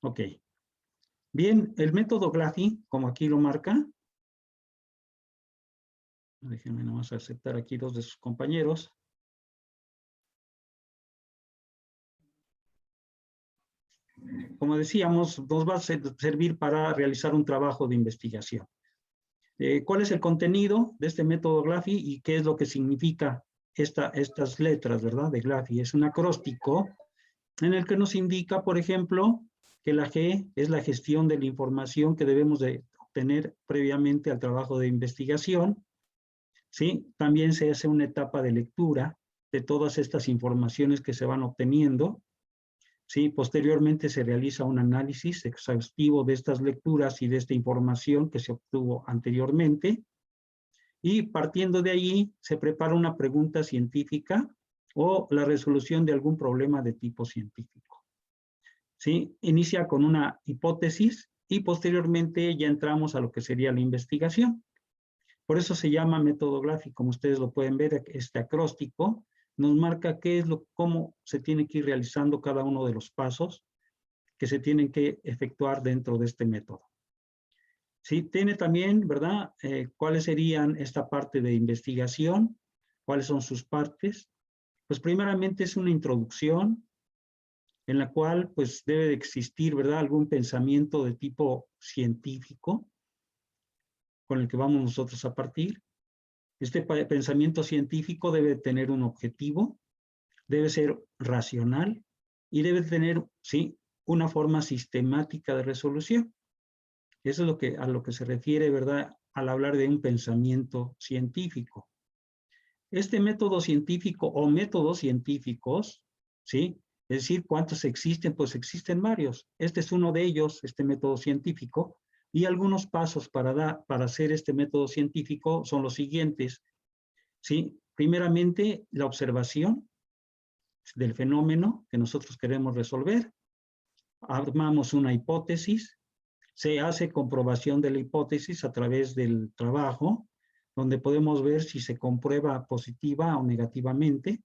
Ok. Bien, el método GLAFI, como aquí lo marca, déjenme nomás aceptar aquí dos de sus compañeros. Como decíamos, nos va a servir para realizar un trabajo de investigación. ¿Cuál es el contenido de este método GLAFI y qué es lo que significa estas letras, ¿verdad? De GLAFI. Es un acróstico en el que nos indica, por ejemplo, que la G es la gestión de la información que debemos de obtener previamente al trabajo de investigación. ¿Sí? También se hace una etapa de lectura de todas estas informaciones que se van obteniendo. ¿Sí? Posteriormente se realiza un análisis exhaustivo de estas lecturas y de esta información que se obtuvo anteriormente. Y partiendo de ahí se prepara una pregunta científica o la resolución de algún problema de tipo científico. ¿Sí? Inicia con una hipótesis y posteriormente ya entramos a lo que sería la investigación. Por eso se llama método GLAFI, como ustedes lo pueden ver, este acróstico nos marca cómo se tiene que ir realizando cada uno de los pasos que se tienen que efectuar dentro de este método. Sí, tiene también, ¿verdad? ¿Cuáles serían esta parte de investigación? ¿Cuáles son sus partes? Pues primeramente es una introducción en la cual pues debe de existir, ¿verdad? Algún pensamiento de tipo científico con el que vamos nosotros a partir. Este pensamiento científico debe tener un objetivo, debe ser racional y debe tener, sí, una forma sistemática de resolución. Eso es a lo que se refiere, ¿verdad? Al hablar de un pensamiento científico. Este método científico o métodos científicos, ¿sí? Es decir, ¿cuántos existen? Pues existen varios. Este es uno de ellos, este método científico, y algunos pasos para hacer este método científico son los siguientes, ¿sí? Primeramente, la observación del fenómeno que nosotros queremos resolver. Armamos una hipótesis, se hace comprobación de la hipótesis a través del trabajo, donde podemos ver si se comprueba positiva o negativamente.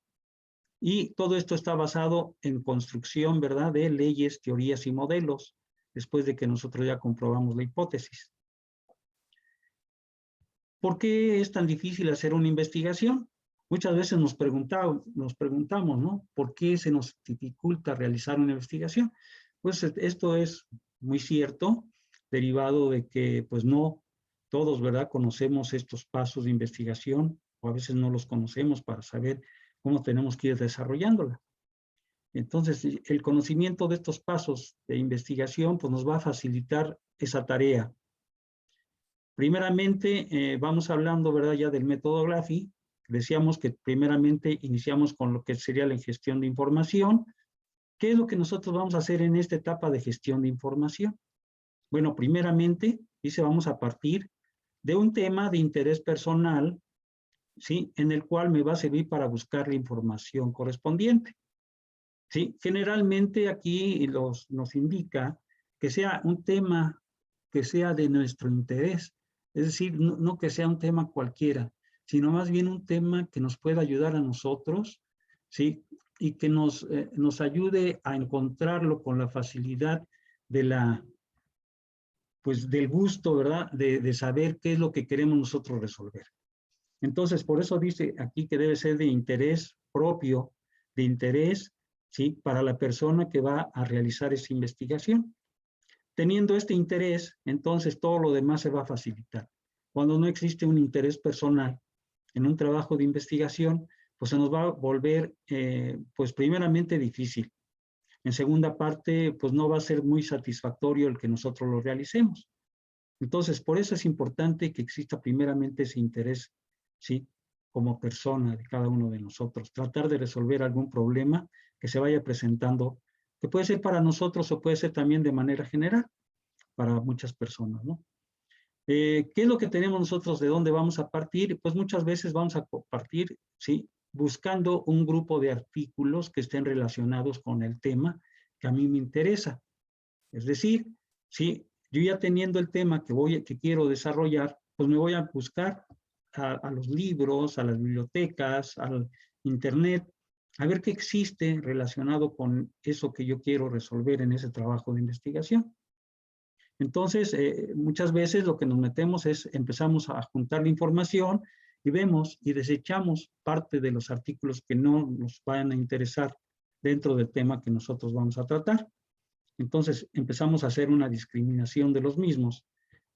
Y todo esto está basado en construcción, ¿verdad?, de leyes, teorías y modelos, después de que nosotros ya comprobamos la hipótesis. ¿Por qué es tan difícil hacer una investigación? Muchas veces nos preguntamos, ¿no? ¿Por qué se nos dificulta realizar una investigación? Pues esto es muy cierto, derivado de que pues no todos, ¿verdad?, conocemos estos pasos de investigación o a veces no los conocemos para saber cómo tenemos que ir desarrollándola. Entonces, el conocimiento de estos pasos de investigación pues nos va a facilitar esa tarea. Primeramente, vamos hablando, ¿verdad?, ya del método GLAFI. Decíamos que primeramente iniciamos con lo que sería la gestión de información. ¿Qué es lo que nosotros vamos a hacer en esta etapa de gestión de información? Bueno, primeramente, dice, vamos a partir de un tema de interés personal, ¿sí?, en el cual me va a servir para buscar la información correspondiente. ¿Sí? Generalmente aquí nos indica que sea un tema que sea de nuestro interés, es decir, no que sea un tema cualquiera, sino más bien un tema que nos pueda ayudar a nosotros, ¿sí? Y que nos ayude a encontrarlo con la facilidad pues del gusto, ¿verdad? De saber qué es lo que queremos nosotros resolver. Entonces, por eso dice aquí que debe ser de interés propio, de interés, ¿sí?, para la persona que va a realizar esa investigación. Teniendo este interés, entonces todo lo demás se va a facilitar. Cuando no existe un interés personal en un trabajo de investigación, pues se nos va a volver, pues primeramente difícil. En segunda parte, pues no va a ser muy satisfactorio el que nosotros lo realicemos. Entonces, por eso es importante que exista primeramente ese interés, ¿sí?, como persona de cada uno de nosotros. Tratar de resolver algún problema que se vaya presentando, que puede ser para nosotros o puede ser también de manera general para muchas personas, ¿no? ¿Qué es lo que tenemos nosotros? ¿De dónde vamos a partir? Pues muchas veces vamos a partir, ¿sí?, buscando un grupo de artículos que estén relacionados con el tema que a mí me interesa. Es decir, ¿sí?, yo ya teniendo el tema que quiero desarrollar, pues me voy a buscar a los libros, a las bibliotecas, al internet, a ver qué existe relacionado con eso que yo quiero resolver en ese trabajo de investigación. Entonces, muchas veces lo que nos metemos es, empezamos a juntar la información y vemos y desechamos parte de los artículos que no nos van a interesar dentro del tema que nosotros vamos a tratar. Entonces, empezamos a hacer una discriminación de los mismos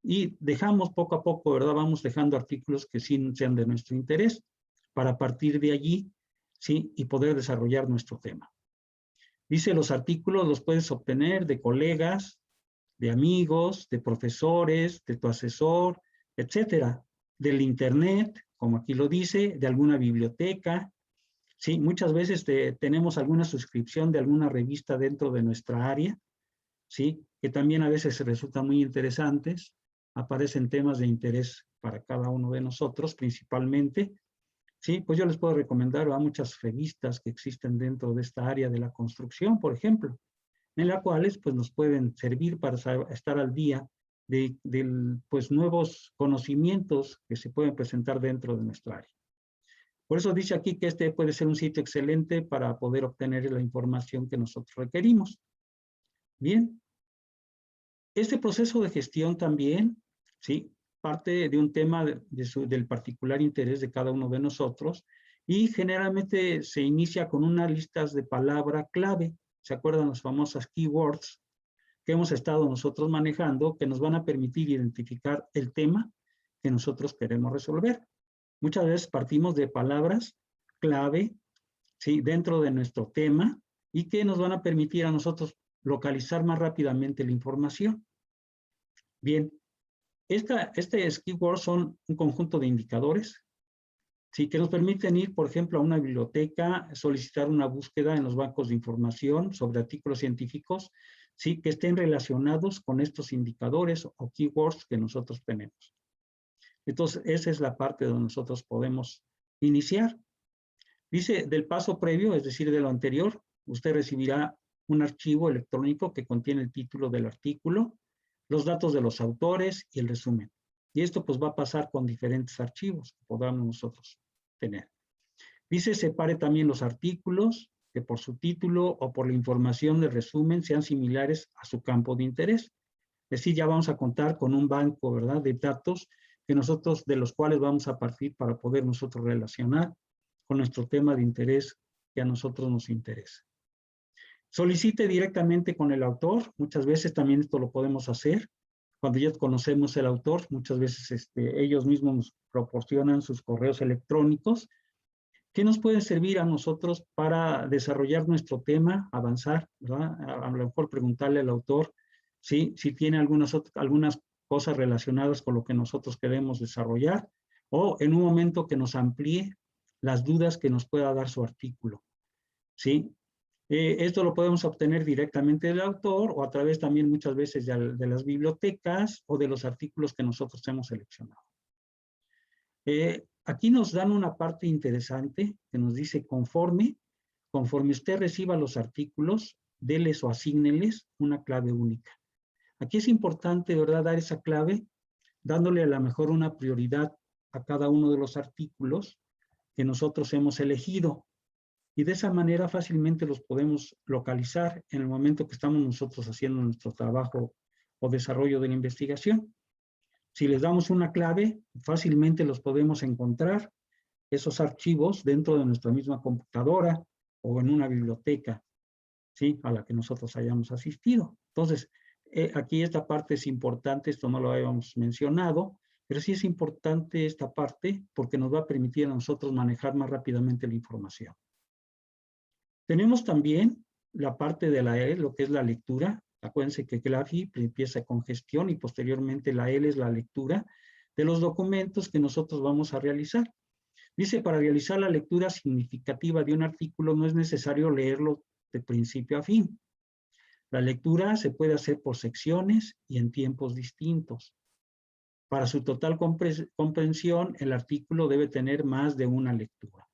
y dejamos poco a poco, ¿verdad? Vamos dejando artículos que sí sean de nuestro interés para partir de allí, ¿sí? Y poder desarrollar nuestro tema. Dice, los artículos los puedes obtener de colegas, de amigos, de profesores, de tu asesor, etcétera, del internet, como aquí lo dice, de alguna biblioteca. Sí, muchas veces tenemos alguna suscripción de alguna revista dentro de nuestra área, sí, que también a veces resultan muy interesantes, aparecen temas de interés para cada uno de nosotros, principalmente. Sí, pues yo les puedo recomendar a muchas revistas que existen dentro de esta área de la construcción, por ejemplo, en las cuales pues, nos pueden servir para estar al día de pues, nuevos conocimientos que se pueden presentar dentro de nuestra área. Por eso dice aquí que este puede ser un sitio excelente para poder obtener la información que nosotros requerimos. Bien, este proceso de gestión también, ¿sí? Parte de un tema del particular interés de cada uno de nosotros y generalmente se inicia con unas listas de palabra clave. ¿Se acuerdan las famosas keywords que hemos estado nosotros manejando que nos van a permitir identificar el tema que nosotros queremos resolver? Muchas veces partimos de palabras clave, ¿sí? Dentro de nuestro tema y que nos van a permitir a nosotros localizar más rápidamente la información. Bien, este keywords son un conjunto de indicadores, ¿sí? Que nos permiten ir, por ejemplo, a una biblioteca, solicitar una búsqueda en los bancos de información sobre artículos científicos, ¿sí? Que estén relacionados con estos indicadores o keywords que nosotros tenemos. Entonces, esa es la parte donde nosotros podemos iniciar. Dice, del paso previo, es decir, de lo anterior, usted recibirá un archivo electrónico que contiene el título del artículo, los datos de los autores y el resumen. Y esto pues va a pasar con diferentes archivos que podamos nosotros tener. Dice, separe también los artículos que por su título o por la información del resumen sean similares a su campo de interés. Es decir, ya vamos a contar con un banco, ¿verdad?, de datos que nosotros, de los cuales vamos a partir para poder nosotros relacionar con nuestro tema de interés que a nosotros nos interesa. Solicite directamente con el autor, muchas veces también esto lo podemos hacer, cuando ya conocemos el autor, muchas veces ellos mismos nos proporcionan sus correos electrónicos, que nos pueden servir a nosotros para desarrollar nuestro tema, avanzar, ¿verdad? A lo mejor preguntarle al autor si tiene algunas cosas relacionadas con lo que nosotros queremos desarrollar, o en un momento que nos amplíe las dudas que nos pueda dar su artículo, ¿sí? Esto lo podemos obtener directamente del autor o a través también muchas veces de las bibliotecas o de los artículos que nosotros hemos seleccionado. Aquí nos dan una parte interesante que nos dice conforme usted reciba los artículos, déles o asígneles una clave única. Aquí es importante, ¿verdad?, dar esa clave, dándole a lo mejor una prioridad a cada uno de los artículos que nosotros hemos elegido. Y de esa manera fácilmente los podemos localizar en el momento que estamos nosotros haciendo nuestro trabajo o desarrollo de la investigación. Si les damos una clave, fácilmente los podemos encontrar, esos archivos, dentro de nuestra misma computadora o en una biblioteca, ¿sí?, a la que nosotros hayamos asistido. Entonces, aquí esta parte es importante, esto no lo habíamos mencionado, pero sí es importante esta parte porque nos va a permitir a nosotros manejar más rápidamente la información. Tenemos también la parte de la L, lo que es la lectura. Acuérdense que GLAFI empieza con gestión y posteriormente la L es la lectura de los documentos que nosotros vamos a realizar. Dice, para realizar la lectura significativa de un artículo no es necesario leerlo de principio a fin. La lectura se puede hacer por secciones y en tiempos distintos. Para su total comprensión, el artículo debe tener más de una lectura.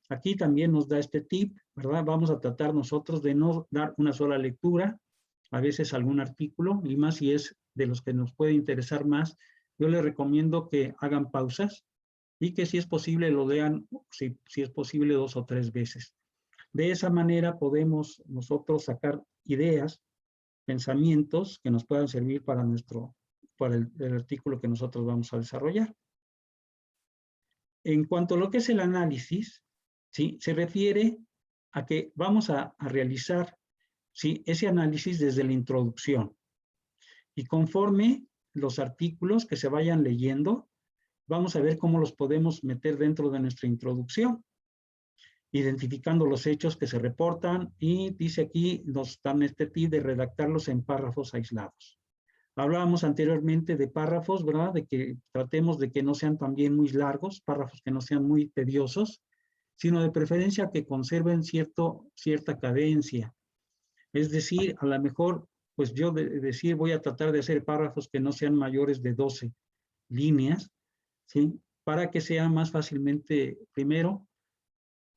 Aquí también nos da este tip, ¿verdad? Vamos a tratar nosotros de no dar una sola lectura, a veces algún artículo, y más si es de los que nos puede interesar más, yo les recomiendo que hagan pausas y que si es posible lo lean, si es posible 2 o 3 veces. De esa manera podemos nosotros sacar ideas, pensamientos que nos puedan servir para el artículo que nosotros vamos a desarrollar. En cuanto a lo que es el análisis, ¿sí? Se refiere a que vamos a realizar, ¿sí? Ese análisis desde la introducción. Y conforme los artículos que se vayan leyendo, vamos a ver cómo los podemos meter dentro de nuestra introducción, identificando los hechos que se reportan, y dice aquí, nos dan este tip de redactarlos en párrafos aislados. Hablábamos anteriormente de párrafos, ¿verdad? De que tratemos de que no sean también muy largos, párrafos que no sean muy tediosos, sino de preferencia que conserven cierta cadencia. Es decir, a lo mejor, pues yo decir, voy a tratar de hacer párrafos que no sean mayores de 12 líneas, ¿sí? Para que sea más fácilmente, primero,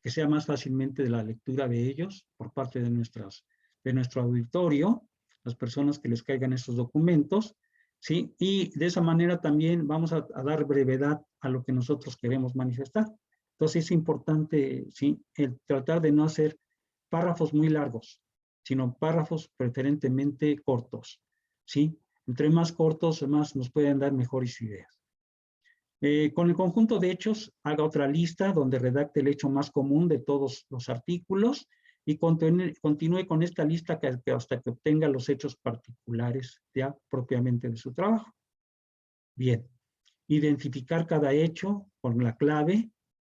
que sea más fácilmente de la lectura de ellos por parte de nuestro auditorio, las personas que les caigan estos documentos, ¿sí? Y de esa manera también vamos a dar brevedad a lo que nosotros queremos manifestar. Entonces es importante, ¿sí? El tratar de no hacer párrafos muy largos, sino párrafos preferentemente cortos, ¿sí? Entre más cortos, más nos pueden dar mejores ideas. Con el conjunto de hechos, haga otra lista donde redacte el hecho más común de todos los artículos y continúe con esta lista hasta que obtenga los hechos particulares ya propiamente de su trabajo. Bien, identificar cada hecho con la clave,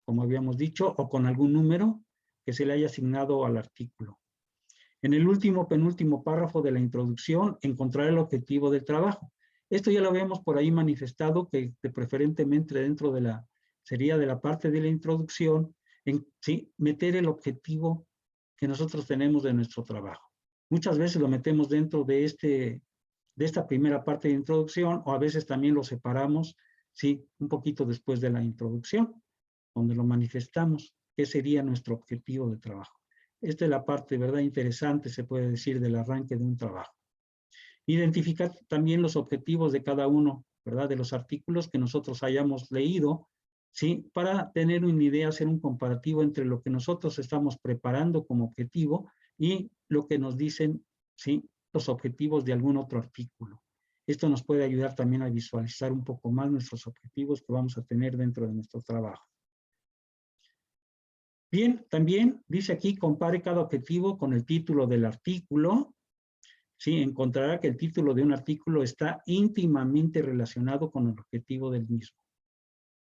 como habíamos dicho, o con algún número que se le haya asignado al artículo. En el penúltimo párrafo de la introducción, encontrar el objetivo del trabajo. Esto ya lo habíamos por ahí manifestado, que preferentemente dentro sería de la parte de la introducción, ¿sí? Meter el objetivo que nosotros tenemos de nuestro trabajo. Muchas veces lo metemos dentro de esta primera parte de introducción, o a veces también lo separamos, ¿sí? Un poquito después de la introducción, donde lo manifestamos, qué sería nuestro objetivo de trabajo. Esta es la parte, ¿verdad? Interesante, se puede decir, del arranque de un trabajo. Identificar también los objetivos de cada uno, ¿verdad? De los artículos que nosotros hayamos leído, ¿sí? Para tener una idea, hacer un comparativo entre lo que nosotros estamos preparando como objetivo y lo que nos dicen, ¿sí? Los objetivos de algún otro artículo. Esto nos puede ayudar también a visualizar un poco más nuestros objetivos que vamos a tener dentro de nuestro trabajo. Bien, también dice aquí, compare cada objetivo con el título del artículo. Sí, encontrará que el título de un artículo está íntimamente relacionado con el objetivo del mismo.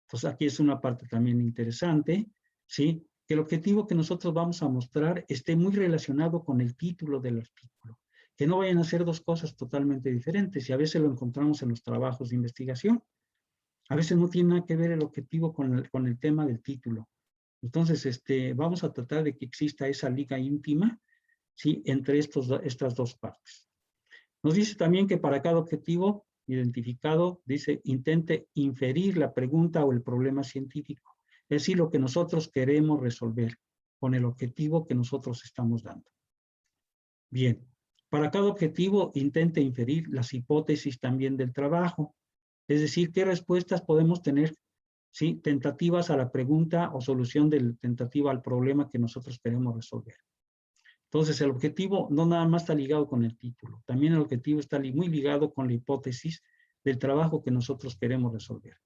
Entonces, aquí es una parte también interesante, ¿sí? Que el objetivo que nosotros vamos a mostrar esté muy relacionado con el título del artículo. Que no vayan a ser dos cosas totalmente diferentes, y a veces lo encontramos en los trabajos de investigación. A veces no tiene nada que ver el objetivo con el tema del título. Entonces, vamos a tratar de que exista esa liga íntima, ¿sí? Entre estas dos partes. Nos dice también que para cada objetivo identificado, dice, intente inferir la pregunta o el problema científico. Es decir, lo que nosotros queremos resolver con el objetivo que nosotros estamos dando. Bien, para cada objetivo intente inferir las hipótesis también del trabajo. Es decir, qué respuestas podemos tener, ¿sí? Tentativas a la pregunta o solución tentativa al problema que nosotros queremos resolver. Entonces, el objetivo no nada más está ligado con el título, también el objetivo está muy ligado con la hipótesis del trabajo que nosotros queremos resolver.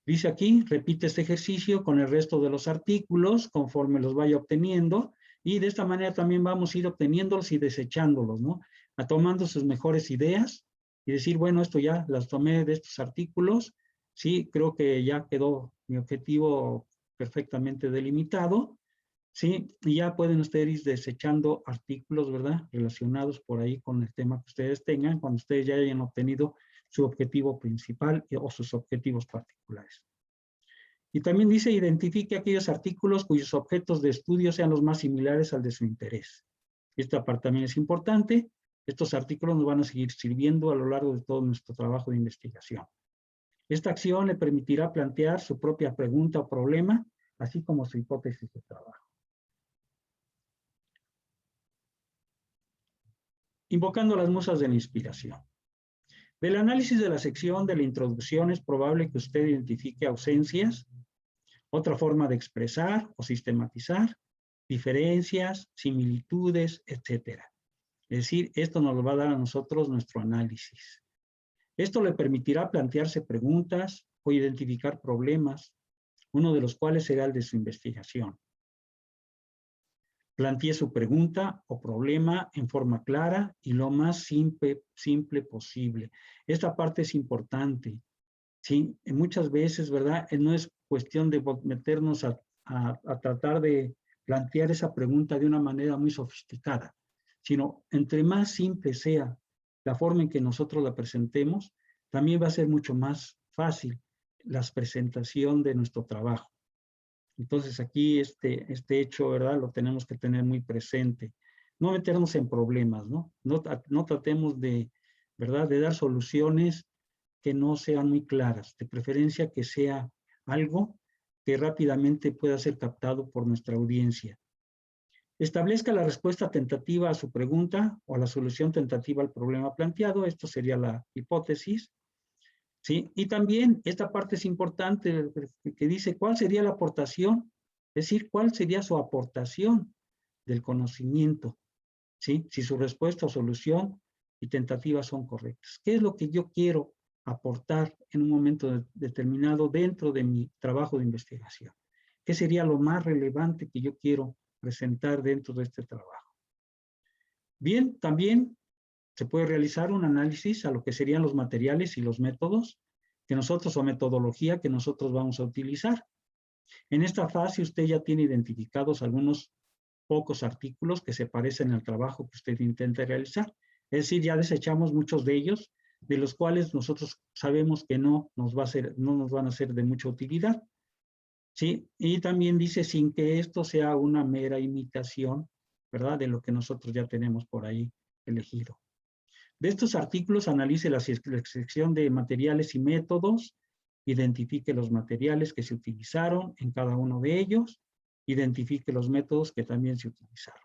Dice aquí, repite este ejercicio con el resto de los artículos conforme los vaya obteniendo, y de esta manera también vamos a ir obteniéndolos y desechándolos, ¿no? Tomando sus mejores ideas y decir, bueno, esto ya las tomé de estos artículos, sí, creo que ya quedó mi objetivo perfectamente delimitado. Sí, y ya pueden ustedes ir desechando artículos, ¿verdad? Relacionados por ahí con el tema que ustedes tengan, cuando ustedes ya hayan obtenido su objetivo principal o sus objetivos particulares. Y también dice, identifique aquellos artículos cuyos objetos de estudio sean los más similares al de su interés. Esta parte también es importante. Estos artículos nos van a seguir sirviendo a lo largo de todo nuestro trabajo de investigación. Esta acción le permitirá plantear su propia pregunta o problema, así como su hipótesis de trabajo. Invocando las musas de la inspiración. Del análisis de la sección de la introducción es probable que usted identifique ausencias, otra forma de expresar o sistematizar, diferencias, similitudes, etcétera. Es decir, esto nos lo va a dar a nosotros nuestro análisis. Esto le permitirá plantearse preguntas o identificar problemas, uno de los cuales será el de su investigación. Plantee su pregunta o problema en forma clara y lo más simple posible. Esta parte es importante. ¿Sí? Muchas veces, ¿verdad? No es cuestión de meternos a tratar de plantear esa pregunta de una manera muy sofisticada, sino entre más simple sea la forma en que nosotros la presentemos, también va a ser mucho más fácil la presentación de nuestro trabajo. Entonces aquí este hecho, ¿verdad? Lo tenemos que tener muy presente. No meternos en problemas, ¿no? No tratemos de, ¿verdad? De dar soluciones que no sean muy claras. De preferencia que sea algo que rápidamente pueda ser captado por nuestra audiencia. Establezca la respuesta tentativa a su pregunta o la solución tentativa al problema planteado. Esto sería la hipótesis. ¿Sí? Y también esta parte es importante que dice cuál sería la aportación, es decir, cuál sería su aportación del conocimiento, ¿sí? Si su respuesta o solución y tentativa son correctas. ¿Qué es lo que yo quiero aportar en un momento determinado dentro de mi trabajo de investigación? ¿Qué sería lo más relevante que yo quiero presentar dentro de este trabajo? Bien, también se puede realizar un análisis a lo que serían los materiales y los métodos que nosotros o metodología que nosotros vamos a utilizar. En esta fase usted ya tiene identificados algunos pocos artículos que se parecen al trabajo que usted intenta realizar. Es decir, ya desechamos muchos de ellos, de los cuales nosotros sabemos que no nos van a ser de mucha utilidad. ¿Sí? Y también dice sin que esto sea una mera imitación, ¿verdad? De lo que nosotros ya tenemos por ahí elegido. De estos artículos analice la sección de materiales y métodos, identifique los materiales que se utilizaron en cada uno de ellos, identifique los métodos que también se utilizaron.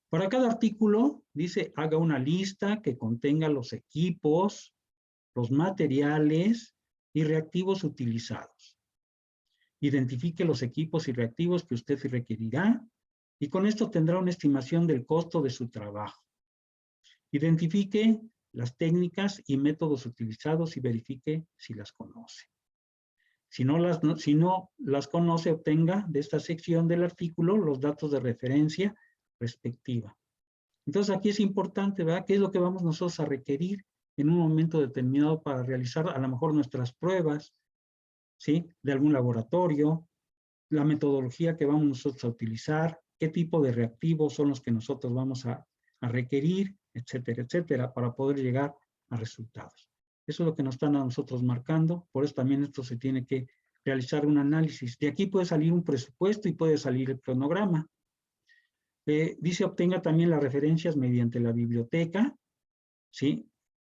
Para cada artículo, dice, haga una lista que contenga los equipos, los materiales y reactivos utilizados. Identifique los equipos y reactivos que usted requerirá y con esto tendrá una estimación del costo de su trabajo. Identifique las técnicas y métodos utilizados y verifique si las conoce. Si no las conoce, obtenga de esta sección del artículo los datos de referencia respectiva. Entonces aquí es importante, ¿verdad? ¿Qué es lo que vamos nosotros a requerir en un momento determinado para realizar a lo mejor nuestras pruebas, ¿sí? De algún laboratorio, la metodología que vamos nosotros a utilizar, qué tipo de reactivos son los que nosotros vamos a requerir, etcétera, etcétera, para poder llegar a resultados. Eso es lo que nos están a nosotros marcando, por eso también esto se tiene que realizar un análisis. De aquí puede salir un presupuesto y puede salir el cronograma. Dice, obtenga también las referencias mediante la biblioteca, ¿sí?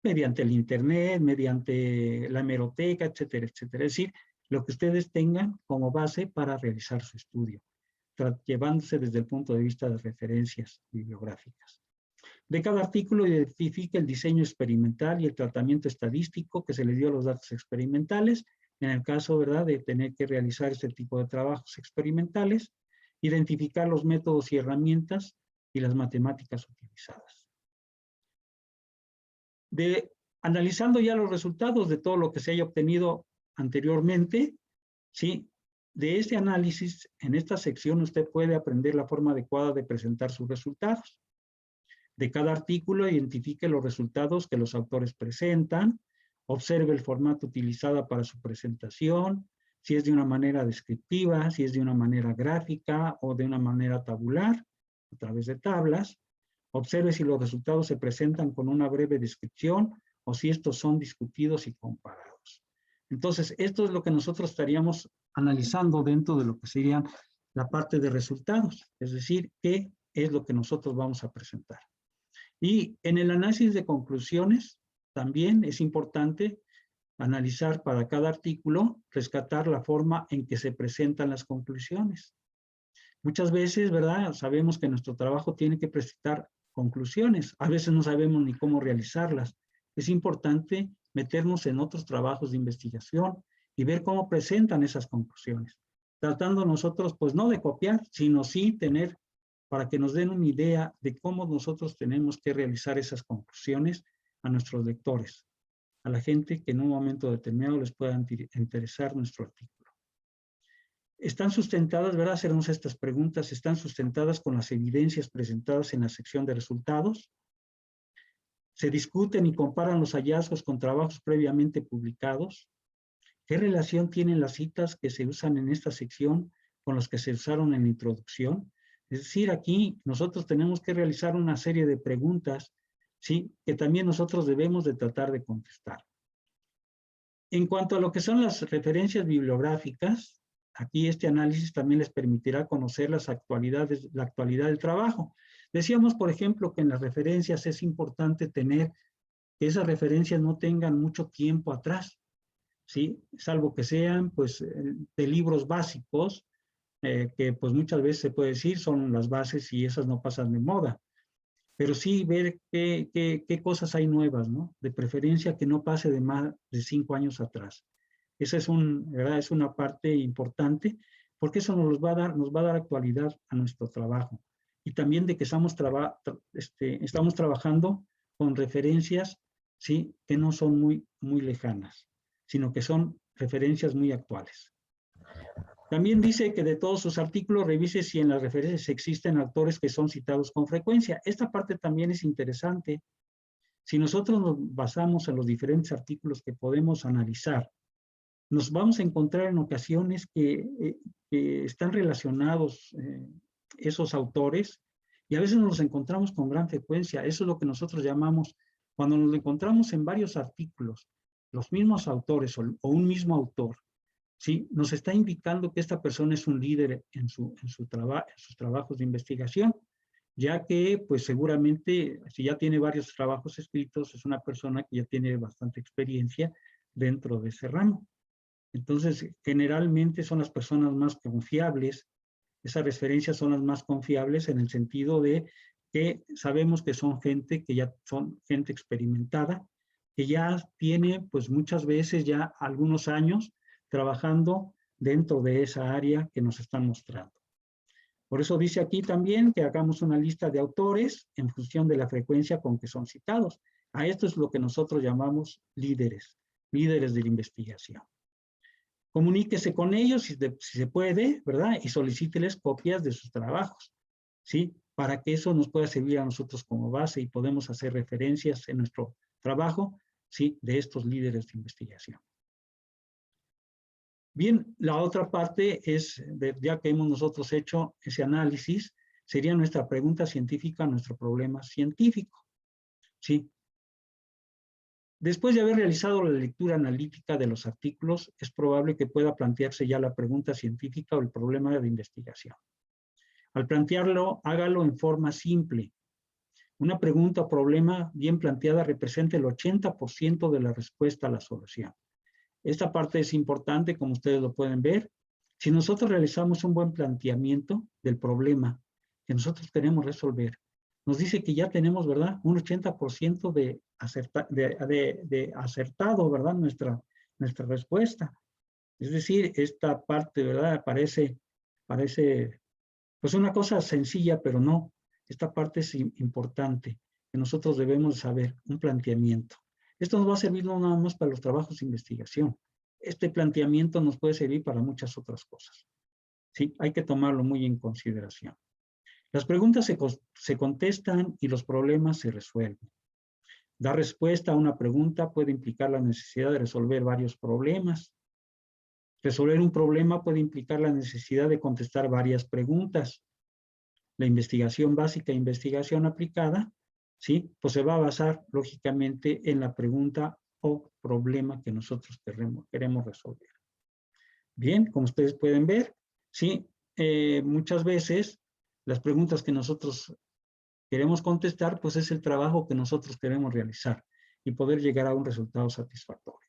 Mediante el internet, mediante la hemeroteca, etcétera, etcétera. Es decir, lo que ustedes tengan como base para realizar su estudio, llevándose desde el punto de vista de referencias bibliográficas. De cada artículo identifique el diseño experimental y el tratamiento estadístico que se le dio a los datos experimentales, en el caso, ¿verdad?, de tener que realizar este tipo de trabajos experimentales, identificar los métodos y herramientas y las matemáticas utilizadas. Analizando ya los resultados de todo lo que se haya obtenido anteriormente, ¿sí? De este análisis, en esta sección usted puede aprender la forma adecuada de presentar sus resultados. De cada artículo, identifique los resultados que los autores presentan, observe el formato utilizado para su presentación, si es de una manera descriptiva, si es de una manera gráfica o de una manera tabular, a través de tablas. Observe si los resultados se presentan con una breve descripción o si estos son discutidos y comparados. Entonces, esto es lo que nosotros estaríamos analizando dentro de lo que sería la parte de resultados, es decir, qué es lo que nosotros vamos a presentar. Y en el análisis de conclusiones, también es importante analizar para cada artículo, rescatar la forma en que se presentan las conclusiones. Muchas veces, ¿verdad? Sabemos que nuestro trabajo tiene que presentar conclusiones. A veces no sabemos ni cómo realizarlas. Es importante meternos en otros trabajos de investigación y ver cómo presentan esas conclusiones. tratando nosotros, pues no de copiar, sino sí tener, para que nos den una idea de cómo nosotros tenemos que realizar esas conclusiones a nuestros lectores, a la gente que en un momento determinado les pueda interesar nuestro artículo. Están sustentadas, ¿verdad? Hacernos estas preguntas, están sustentadas con las evidencias presentadas en la sección de resultados. Se discuten y comparan los hallazgos con trabajos previamente publicados. ¿Qué relación tienen las citas que se usan en esta sección con las que se usaron en la introducción? Es decir, aquí nosotros tenemos que realizar una serie de preguntas, ¿sí?, que también nosotros debemos de tratar de contestar. En cuanto a lo que son las referencias bibliográficas, aquí este análisis también les permitirá conocer la actualidad del trabajo. Decíamos, por ejemplo, que en las referencias es importante tener que esas referencias no tengan mucho tiempo atrás, ¿sí? Salvo que sean, pues, de libros básicos, que pues muchas veces se puede decir son las bases y esas no pasan de moda. Pero sí ver qué cosas hay nuevas, ¿no? De preferencia que no pase de más de 5 años atrás. Esa es, ¿verdad? Es una parte importante, porque eso nos va a dar actualidad a nuestro trabajo. Y también de que estamos trabajando con referencias, ¿sí?, que no son muy lejanas, sino que son referencias muy actuales. También dice que de todos sus artículos revise si en las referencias existen autores que son citados con frecuencia. Esta parte también es interesante. Si nosotros nos basamos en los diferentes artículos que podemos analizar, nos vamos a encontrar en ocasiones que están relacionados esos autores, y a veces nos los encontramos con gran frecuencia. Eso es lo que nosotros llamamos, cuando nos encontramos en varios artículos, los mismos autores o un mismo autor, ¿sí?, nos está indicando que esta persona es un líder en sus trabajos de investigación, ya que pues seguramente si ya tiene varios trabajos escritos, es una persona que ya tiene bastante experiencia dentro de ese ramo. Entonces, generalmente son las personas más confiables, esas referencias son las más confiables en el sentido de que sabemos que son gente experimentada, que ya tiene pues muchas veces ya algunos años trabajando dentro de esa área que nos están mostrando. Por eso dice aquí también que hagamos una lista de autores en función de la frecuencia con que son citados. A esto es lo que nosotros llamamos líderes de la investigación. Comuníquese con ellos si se puede, ¿verdad? Y solicíteles copias de sus trabajos, ¿sí? Para que eso nos pueda servir a nosotros como base y podemos hacer referencias en nuestro trabajo, ¿sí?, de estos líderes de investigación. Bien, la otra parte es, ya que hemos nosotros hecho ese análisis, sería nuestra pregunta científica, nuestro problema científico, ¿sí? Después de haber realizado la lectura analítica de los artículos, es probable que pueda plantearse ya la pregunta científica o el problema de investigación. Al plantearlo, hágalo en forma simple. Una pregunta o problema bien planteada representa el 80% de la respuesta a la solución. Esta parte es importante, como ustedes lo pueden ver. Si nosotros realizamos un buen planteamiento del problema que nosotros queremos resolver, nos dice que ya tenemos, ¿verdad?, un 80% de acertado, ¿verdad?, nuestra respuesta. Es decir, esta parte, ¿verdad?, parece pues una cosa sencilla, pero no. Esta parte es importante, que nosotros debemos saber, un planteamiento. Esto nos va a servir no nada más para los trabajos de investigación. Este planteamiento nos puede servir para muchas otras cosas. Sí, hay que tomarlo muy en consideración. Las preguntas se contestan y los problemas se resuelven. Dar respuesta a una pregunta puede implicar la necesidad de resolver varios problemas. Resolver un problema puede implicar la necesidad de contestar varias preguntas. La investigación básica e investigación aplicada, ¿sí?, pues se va a basar lógicamente en la pregunta o problema que nosotros queremos resolver. Bien, como ustedes pueden ver, sí, muchas veces las preguntas que nosotros queremos contestar, pues es el trabajo que nosotros queremos realizar y poder llegar a un resultado satisfactorio.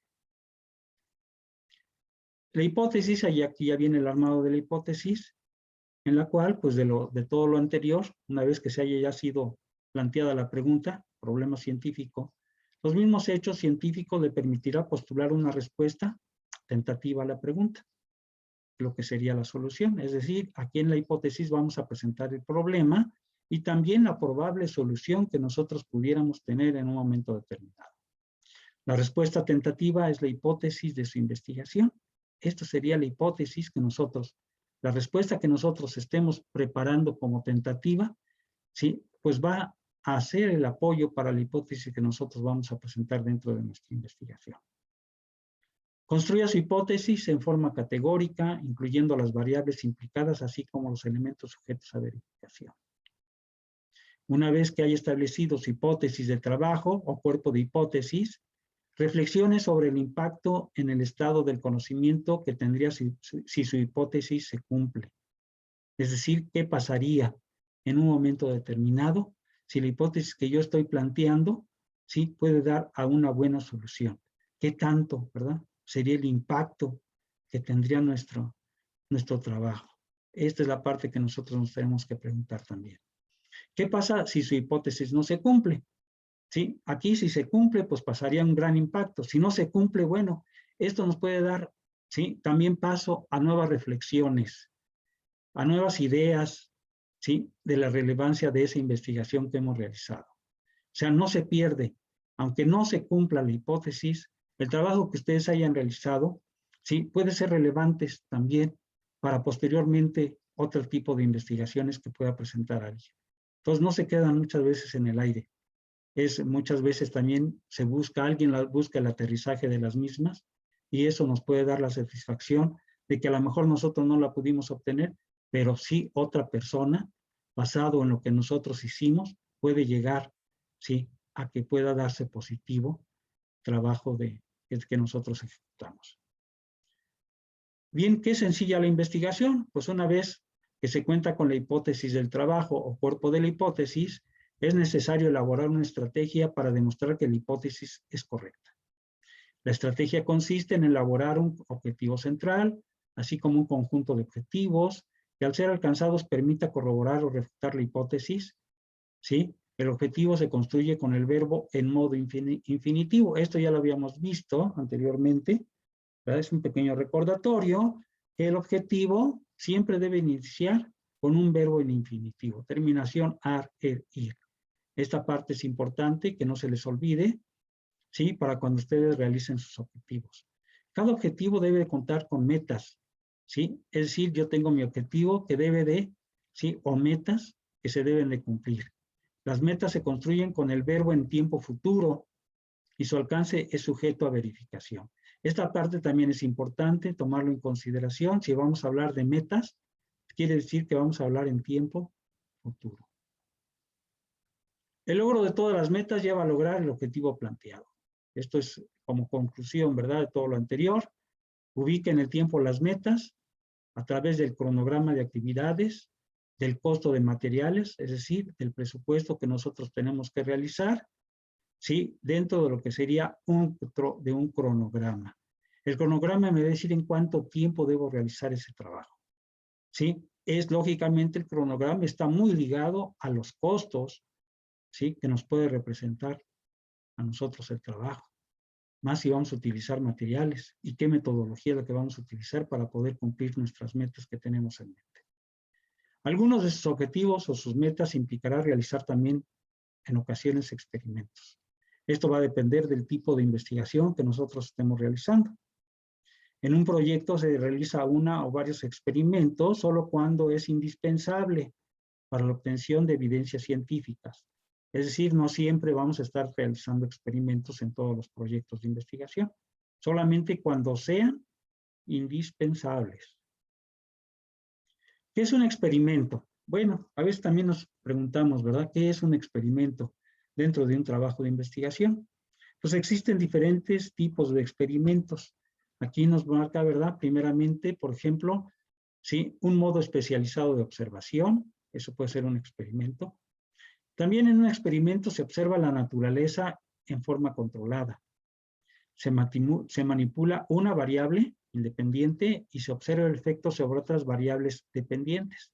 La hipótesis, aquí ya viene el armado de la hipótesis, en la cual, pues de todo lo anterior, una vez que se haya ya sido planteada la pregunta, problema científico, los mismos hechos científicos le permitirá postular una respuesta tentativa a la pregunta. lo que sería la solución. Es decir, aquí en la hipótesis vamos a presentar el problema y también la probable solución que nosotros pudiéramos tener en un momento determinado. La respuesta tentativa es la hipótesis de su investigación. Esta sería la hipótesis que nosotros, la respuesta que nosotros estemos preparando como tentativa, ¿sí? Pues va a hacer el apoyo para la hipótesis que nosotros vamos a presentar dentro de nuestra investigación. Construya su hipótesis en forma categórica, incluyendo las variables implicadas, así como los elementos sujetos a verificación. Una vez que haya establecido su hipótesis de trabajo o cuerpo de hipótesis, reflexione sobre el impacto en el estado del conocimiento que tendría si su hipótesis se cumple. Es decir, ¿qué pasaría en un momento determinado si la hipótesis que yo estoy planteando sí puede dar a una buena solución? ¿Qué tanto, verdad, sería el impacto que tendría nuestro trabajo? Esta es la parte que nosotros nos tenemos que preguntar también. ¿Qué pasa si su hipótesis no se cumple? ¿Sí? Aquí si se cumple, pues pasaría un gran impacto. Si no se cumple, bueno, esto nos puede dar, ¿sí?, también paso a nuevas reflexiones, a nuevas ideas, ¿sí?, de la relevancia de esa investigación que hemos realizado. O sea, no se pierde, aunque no se cumpla la hipótesis, el trabajo que ustedes hayan realizado, ¿sí?, puede ser relevante también para posteriormente otro tipo de investigaciones que pueda presentar alguien. Entonces no se quedan muchas veces en el aire. Muchas veces también alguien busca el aterrizaje de las mismas y eso nos puede dar la satisfacción de que a lo mejor nosotros no la pudimos obtener, pero sí otra persona, basado en lo que nosotros hicimos, puede llegar, sí, a que pueda darse positivo trabajo que nosotros ejecutamos. Bien, ¿qué sencilla la investigación? Pues una vez que se cuenta con la hipótesis del trabajo o cuerpo de la hipótesis, es necesario elaborar una estrategia para demostrar que la hipótesis es correcta. La estrategia consiste en elaborar un objetivo central, así como un conjunto de objetivos, que al ser alcanzados permita corroborar o refutar la hipótesis, ¿sí? El objetivo se construye con el verbo en modo infinitivo. Esto ya lo habíamos visto anteriormente, ¿verdad? Es un pequeño recordatorio que el objetivo siempre debe iniciar con un verbo en infinitivo, terminación ar, ir. Esta parte es importante, que no se les olvide, ¿sí?, para cuando ustedes realicen sus objetivos. Cada objetivo debe contar con metas, ¿sí? Es decir, yo tengo mi objetivo que debe de, ¿sí?, o metas que se deben de cumplir. Las metas se construyen con el verbo en tiempo futuro y su alcance es sujeto a verificación. Esta parte también es importante tomarlo en consideración. Si vamos a hablar de metas, quiere decir que vamos a hablar en tiempo futuro. El logro de todas las metas lleva a lograr el objetivo planteado. Esto es como conclusión, ¿verdad?, de todo lo anterior. Ubique en el tiempo las metas a través del cronograma de actividades, del costo de materiales, es decir, del presupuesto que nosotros tenemos que realizar, ¿sí?, dentro de lo que sería un cronograma. El cronograma me va a decir en cuánto tiempo debo realizar ese trabajo, ¿sí? Lógicamente, el cronograma está muy ligado a los costos, ¿sí?, que nos puede representar a nosotros el trabajo, más si vamos a utilizar materiales y qué metodología es la que vamos a utilizar para poder cumplir nuestras metas que tenemos en mente. Algunos de sus objetivos o sus metas implicará realizar también en ocasiones experimentos. Esto va a depender del tipo de investigación que nosotros estemos realizando. En un proyecto se realiza una o varios experimentos solo cuando es indispensable para la obtención de evidencias científicas. Es decir, no siempre vamos a estar realizando experimentos en todos los proyectos de investigación, solamente cuando sean indispensables. ¿Qué es un experimento? Bueno, a veces también nos preguntamos, ¿verdad?, ¿qué es un experimento dentro de un trabajo de investigación? Pues existen diferentes tipos de experimentos. Aquí nos marca, ¿verdad?, primeramente, por ejemplo, ¿sí?, un modo especializado de observación, eso puede ser un experimento. También en un experimento se observa la naturaleza en forma controlada. Se manipula una variable independiente y se observa el efecto sobre otras variables dependientes.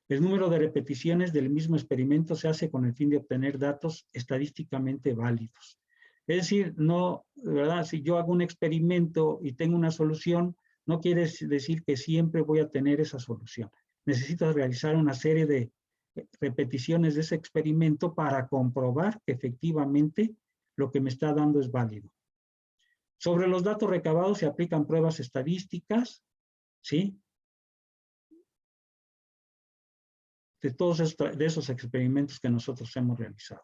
El número de repeticiones del mismo experimento se hace con el fin de obtener datos estadísticamente válidos. Es decir, no, ¿verdad?, si yo hago un experimento y tengo una solución, no quiere decir que siempre voy a tener esa solución. Necesito realizar una serie de repeticiones de ese experimento para comprobar que efectivamente lo que me está dando es válido. Sobre los datos recabados se aplican pruebas estadísticas, ¿sí? De todos esos experimentos que nosotros hemos realizado.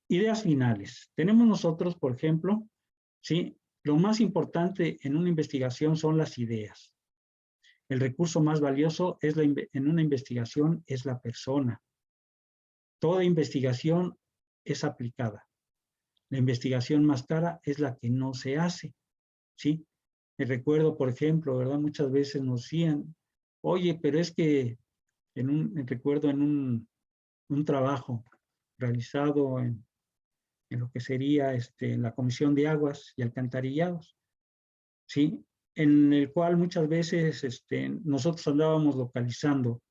Ideas finales. Tenemos nosotros, por ejemplo, ¿sí? Lo más importante en una investigación son las ideas. El recurso más valioso en una investigación es la persona. Toda investigación es aplicada. La investigación más cara es la que no se hace, ¿sí? Me recuerdo, por ejemplo, ¿verdad? Muchas veces nos decían, oye, pero es que recuerdo en un trabajo realizado en lo que sería la Comisión de Aguas y Alcantarillados, ¿sí? En el cual muchas veces nosotros andábamos localizando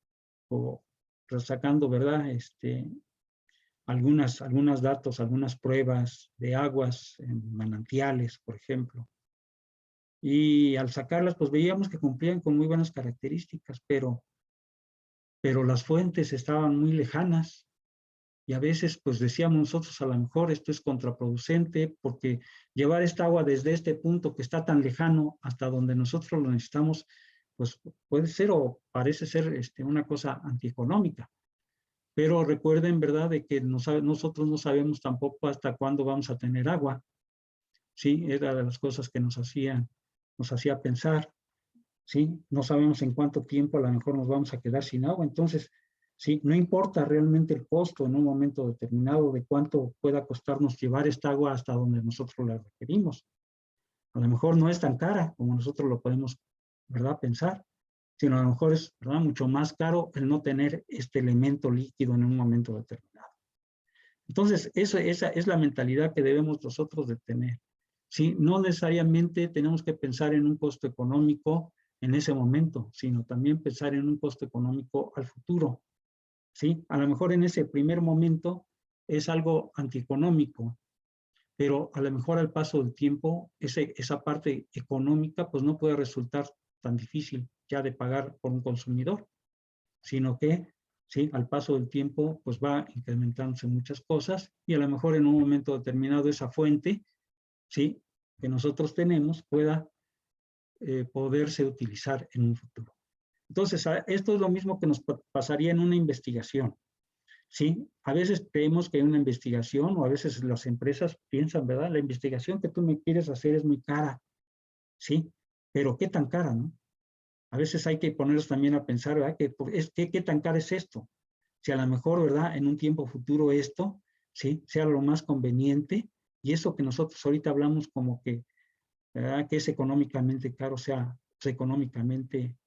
o sacando, ¿verdad? Algunos datos, algunas pruebas de aguas en manantiales, por ejemplo. Y al sacarlas, pues veíamos que cumplían con muy buenas características, pero las fuentes estaban muy lejanas. Y a veces, pues decíamos nosotros, a lo mejor esto es contraproducente, porque llevar esta agua desde este punto que está tan lejano hasta donde nosotros lo necesitamos, pues puede ser o parece ser una cosa antieconómica. Pero recuerden, ¿verdad?, de que nosotros no sabemos tampoco hasta cuándo vamos a tener agua. Sí, era de las cosas que nos hacía pensar. Sí, no sabemos en cuánto tiempo a lo mejor nos vamos a quedar sin agua. Entonces, sí, no importa realmente el costo en un momento determinado de cuánto pueda costarnos llevar esta agua hasta donde nosotros la requerimos. A lo mejor no es tan cara como nosotros lo podemos, ¿verdad?, pensar, sino a lo mejor es, ¿verdad?, mucho más caro el no tener este elemento líquido en un momento determinado. Entonces, esa es la mentalidad que debemos nosotros de tener. ¿Sí? No necesariamente tenemos que pensar en un costo económico en ese momento, sino también pensar en un costo económico al futuro. ¿Sí? A lo mejor en ese primer momento es algo antieconómico, pero a lo mejor al paso del tiempo esa parte económica pues no puede resultar tan difícil ya de pagar por un consumidor, sino que ¿sí? Al paso del tiempo pues va incrementándose muchas cosas y a lo mejor en un momento determinado esa fuente, ¿sí?, que nosotros tenemos pueda poderse utilizar en un futuro. Entonces, esto es lo mismo que nos pasaría en una investigación. ¿Sí? A veces creemos que una investigación, o a veces las empresas piensan, ¿verdad? La investigación que tú me quieres hacer es muy cara, ¿sí? Pero ¿qué tan cara, no? A veces hay que ponernos también a pensar, ¿verdad? ¿Qué tan cara es esto? Si a lo mejor, ¿verdad? En un tiempo futuro esto, ¿sí?, sea lo más conveniente, y eso que nosotros ahorita hablamos como que, ¿verdad?, que es económicamente caro, sea pues, económicamente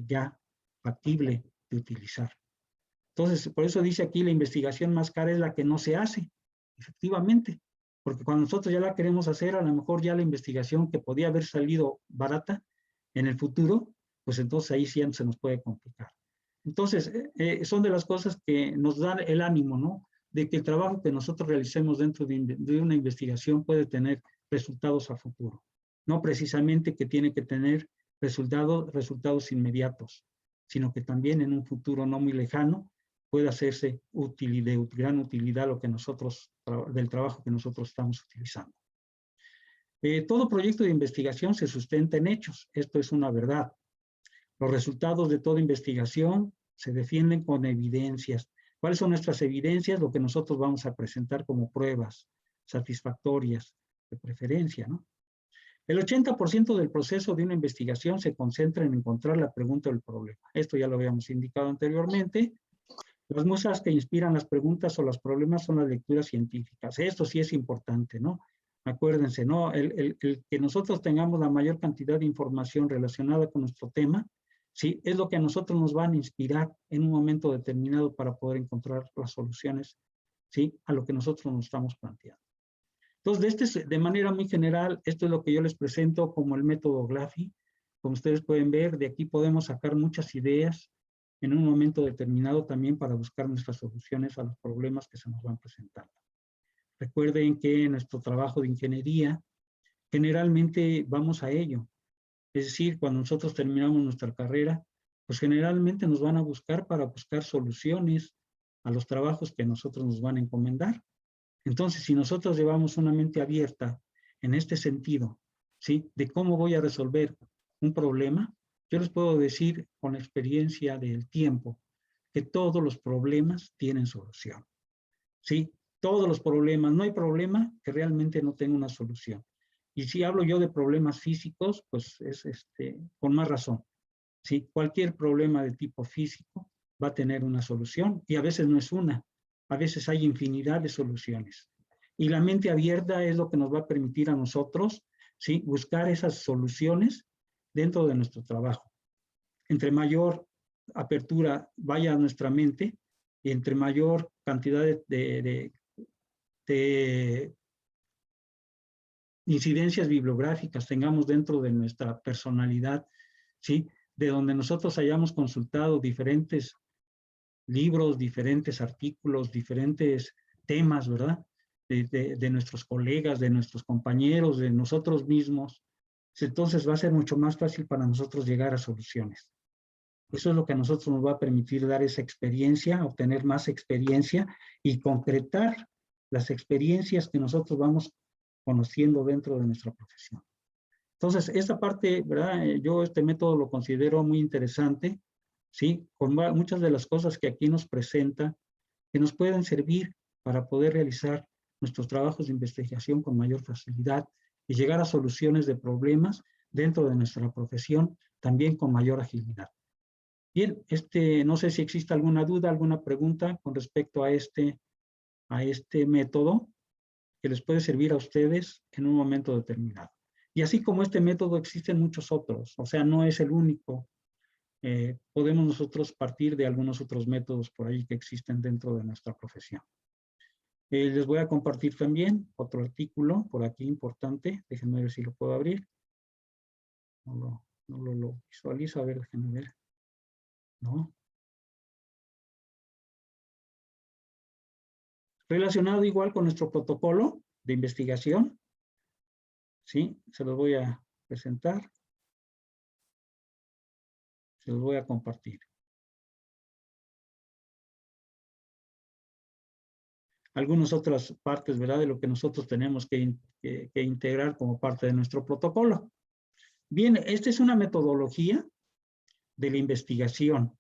ya factible de utilizar. Entonces, por eso dice aquí, la investigación más cara es la que no se hace, efectivamente, porque cuando nosotros ya la queremos hacer, a lo mejor ya la investigación que podía haber salido barata en el futuro, pues entonces ahí sí se nos puede complicar. Entonces, son de las cosas que nos dan el ánimo, ¿no?, de que el trabajo que nosotros realicemos dentro de una investigación puede tener resultados a futuro. No precisamente que tiene que tener resultados inmediatos, sino que también en un futuro no muy lejano puede hacerse útil y de gran utilidad del trabajo que nosotros estamos utilizando. Todo proyecto de investigación se sustenta en hechos. Esto es una verdad. Los resultados de toda investigación se defienden con evidencias. ¿Cuáles son nuestras evidencias? Lo que nosotros vamos a presentar como pruebas satisfactorias, de preferencia, ¿no? El 80% del proceso de una investigación se concentra en encontrar la pregunta o el problema. Esto ya lo habíamos indicado anteriormente. Las muestras que inspiran las preguntas o los problemas son las lecturas científicas. Esto sí es importante, ¿no? Acuérdense, ¿no? El que nosotros tengamos la mayor cantidad de información relacionada con nuestro tema, sí, es lo que a nosotros nos van a inspirar en un momento determinado para poder encontrar las soluciones, sí, a lo que nosotros nos estamos planteando. Entonces, de manera muy general, esto es lo que yo les presento como el método GLAFI. Como ustedes pueden ver, de aquí podemos sacar muchas ideas en un momento determinado también para buscar nuestras soluciones a los problemas que se nos van presentando. Recuerden que en nuestro trabajo de ingeniería, generalmente vamos a ello. Es decir, cuando nosotros terminamos nuestra carrera, pues generalmente nos van a buscar para buscar soluciones a los trabajos que nosotros nos van a encomendar. Entonces, si nosotros llevamos una mente abierta en este sentido, ¿sí? De cómo voy a resolver un problema, yo les puedo decir con la experiencia del tiempo que todos los problemas tienen solución, ¿sí? Todos los problemas, no hay problema que realmente no tenga una solución. Y si hablo yo de problemas físicos, pues es con más razón, ¿sí? Cualquier problema de tipo físico va a tener una solución y a veces no es una, a veces hay infinidad de soluciones. Y la mente abierta es lo que nos va a permitir a nosotros, ¿sí? Buscar esas soluciones dentro de nuestro trabajo. Entre mayor apertura vaya a nuestra mente, y entre mayor cantidad de incidencias bibliográficas tengamos dentro de nuestra personalidad, ¿sí? De donde nosotros hayamos consultado diferentes libros, diferentes artículos, diferentes temas, ¿verdad? De nuestros colegas, de nuestros compañeros, de nosotros mismos. Entonces va a ser mucho más fácil para nosotros llegar a soluciones. Eso es lo que a nosotros nos va a permitir dar esa experiencia, obtener más experiencia y concretar las experiencias que nosotros vamos conociendo dentro de nuestra profesión. Entonces, esta parte, ¿verdad? Yo este método lo considero muy interesante, ¿sí? Con muchas de las cosas que aquí nos presenta, que nos pueden servir para poder realizar nuestros trabajos de investigación con mayor facilidad y llegar a soluciones de problemas dentro de nuestra profesión también con mayor agilidad. Bien, no sé si existe alguna duda, alguna pregunta con respecto a este método que les puede servir a ustedes en un momento determinado. Y así como este método, existen muchos otros, o sea, no es el único. Podemos nosotros partir de algunos otros métodos por ahí que existen dentro de nuestra profesión. Les voy a compartir también otro artículo por aquí importante. Déjenme ver si lo puedo abrir. No lo visualizo, a ver, déjenme ver. ¿No? Relacionado igual con nuestro protocolo de investigación, ¿sí? Se los voy a presentar. Se los voy a compartir. Algunas otras partes, ¿verdad? De lo que nosotros tenemos que integrar como parte de nuestro protocolo. Bien, esta es una metodología de la investigación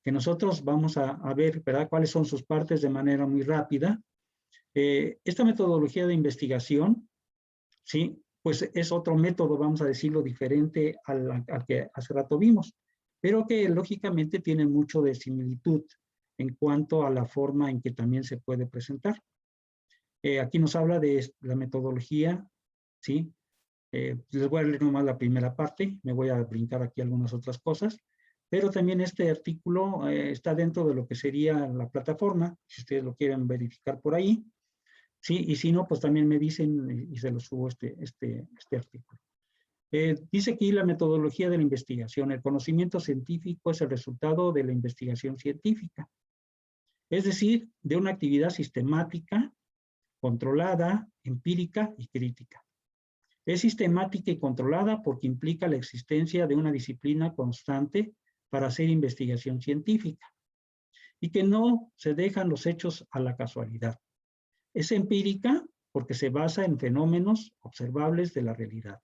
que nosotros vamos a ver, ¿verdad? Cuáles son sus partes de manera muy rápida. Esta metodología de investigación, ¿sí? Pues es otro método, vamos a decirlo, diferente al que hace rato vimos, pero que lógicamente tiene mucho de similitud en cuanto a la forma en que también se puede presentar. Aquí nos habla de la metodología, ¿sí? Les voy a leer nomás la primera parte, me voy a brincar aquí algunas otras cosas, pero también este artículo está dentro de lo que sería la plataforma, si ustedes lo quieren verificar por ahí, ¿sí? Y si no, pues también me dicen y se los subo este artículo. Dice aquí la metodología de la investigación. El conocimiento científico es el resultado de la investigación científica, es decir, de una actividad sistemática, controlada, empírica y crítica. Es sistemática y controlada porque implica la existencia de una disciplina constante para hacer investigación científica y que no se dejan los hechos a la casualidad. Es empírica porque se basa en fenómenos observables de la realidad.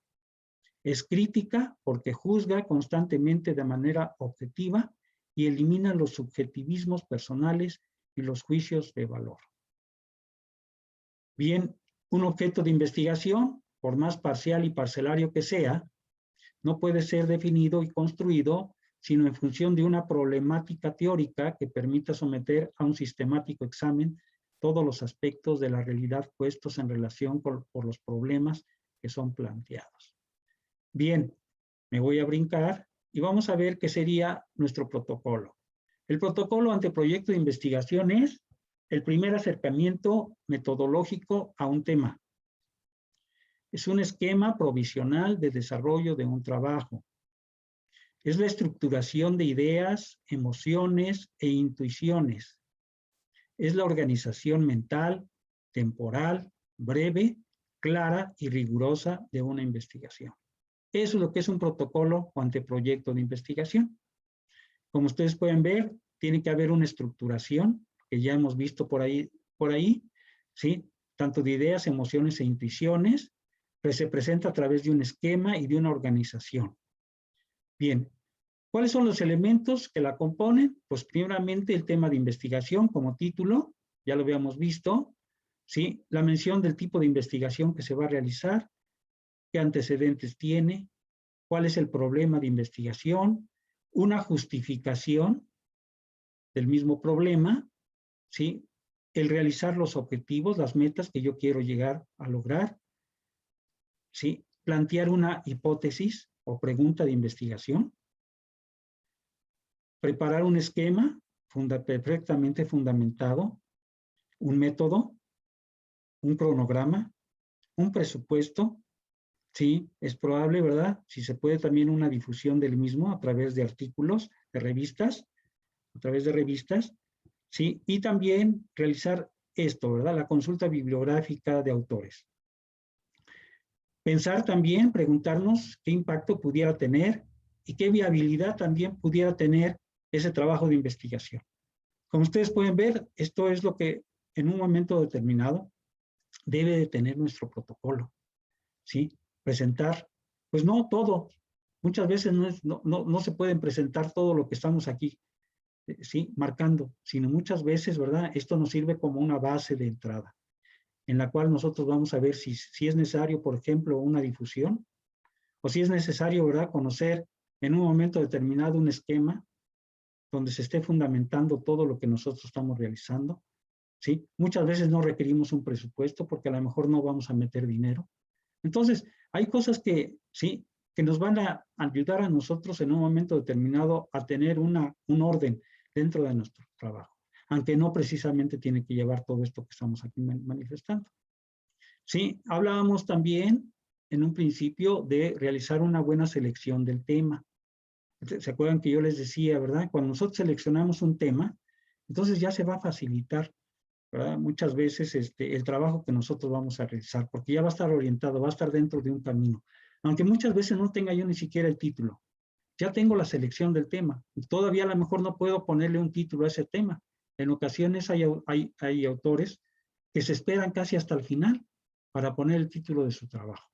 Es crítica porque juzga constantemente de manera objetiva y elimina los subjetivismos personales y los juicios de valor. Bien, un objeto de investigación, por más parcial y parcelario que sea, no puede ser definido y construido sino en función de una problemática teórica que permita someter a un sistemático examen todos los aspectos de la realidad puestos en relación por los problemas que son planteados. Bien, me voy a brincar y vamos a ver qué sería nuestro protocolo. El protocolo ante proyecto de investigación es el primer acercamiento metodológico a un tema. Es un esquema provisional de desarrollo de un trabajo. Es la estructuración de ideas, emociones e intuiciones. Es la organización mental, temporal, breve, clara y rigurosa de una investigación. Eso es lo que es un protocolo o anteproyecto de investigación. Como ustedes pueden ver, tiene que haber una estructuración, que ya hemos visto por ahí, ¿sí? Tanto de ideas, emociones e intuiciones, que se presenta a través de un esquema y de una organización. Bien, ¿cuáles son los elementos que la componen? Pues primeramente el tema de investigación como título, ya lo habíamos visto, ¿sí? La mención del tipo de investigación que se va a realizar, qué antecedentes tiene, cuál es el problema de investigación, una justificación del mismo problema, ¿sí? El realizar los objetivos, las metas que yo quiero llegar a lograr, ¿sí? Plantear una hipótesis o pregunta de investigación, preparar un esquema perfectamente fundamentado, un método, un cronograma, un presupuesto, sí, es probable, ¿verdad? Si se puede también una difusión del mismo a través de artículos, de revistas, a través de revistas, sí, y también realizar esto, ¿verdad? La consulta bibliográfica de autores. Pensar también, preguntarnos qué impacto pudiera tener y qué viabilidad también pudiera tener ese trabajo de investigación. Como ustedes pueden ver, esto es lo que en un momento determinado debe de tener nuestro protocolo, ¿sí? Presentar, pues no todo, muchas veces no se pueden presentar todo lo que estamos aquí, ¿sí? Marcando, sino muchas veces, ¿verdad? Esto nos sirve como una base de entrada, en la cual nosotros vamos a ver si es necesario, por ejemplo, una difusión, o si es necesario, ¿verdad?, conocer en un momento determinado un esquema donde se esté fundamentando todo lo que nosotros estamos realizando, ¿sí? Muchas veces no requerimos un presupuesto porque a lo mejor no vamos a meter dinero. Entonces, hay cosas que, ¿sí?, que nos van a ayudar a nosotros en un momento determinado a tener un orden dentro de nuestro trabajo, aunque no precisamente tiene que llevar todo esto que estamos aquí manifestando. Sí, hablábamos también en un principio de realizar una buena selección del tema. ¿Se acuerdan que yo les decía, verdad? Cuando nosotros seleccionamos un tema, entonces ya se va a facilitar, ¿verdad? Muchas veces el trabajo que nosotros vamos a realizar, porque ya va a estar orientado, va a estar dentro de un camino. Aunque muchas veces no tenga yo ni siquiera el título, ya tengo la selección del tema. Todavía a lo mejor no puedo ponerle un título a ese tema. En ocasiones hay autores que se esperan casi hasta el final para poner el título de su trabajo.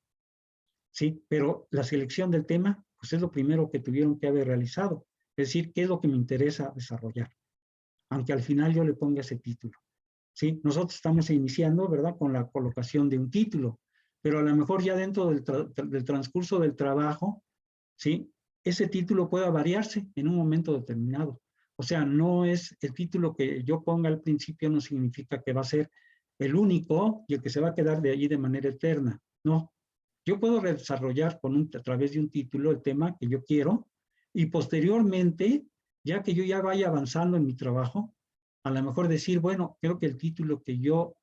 Sí, pero la selección del tema, pues es lo primero que tuvieron que haber realizado. Es decir, ¿qué es lo que me interesa desarrollar? Aunque al final yo le ponga ese título. ¿Sí? Nosotros estamos iniciando, ¿verdad?, con la colocación de un título, pero a lo mejor ya dentro del transcurso del trabajo, ¿sí?, ese título pueda variarse en un momento determinado. O sea, no es el título que yo ponga al principio, no significa que va a ser el único y el que se va a quedar de allí de manera eterna. No, yo puedo desarrollar a través de un título el tema que yo quiero y posteriormente, ya que yo ya vaya avanzando en mi trabajo, a lo mejor decir, bueno, creo que el título que yo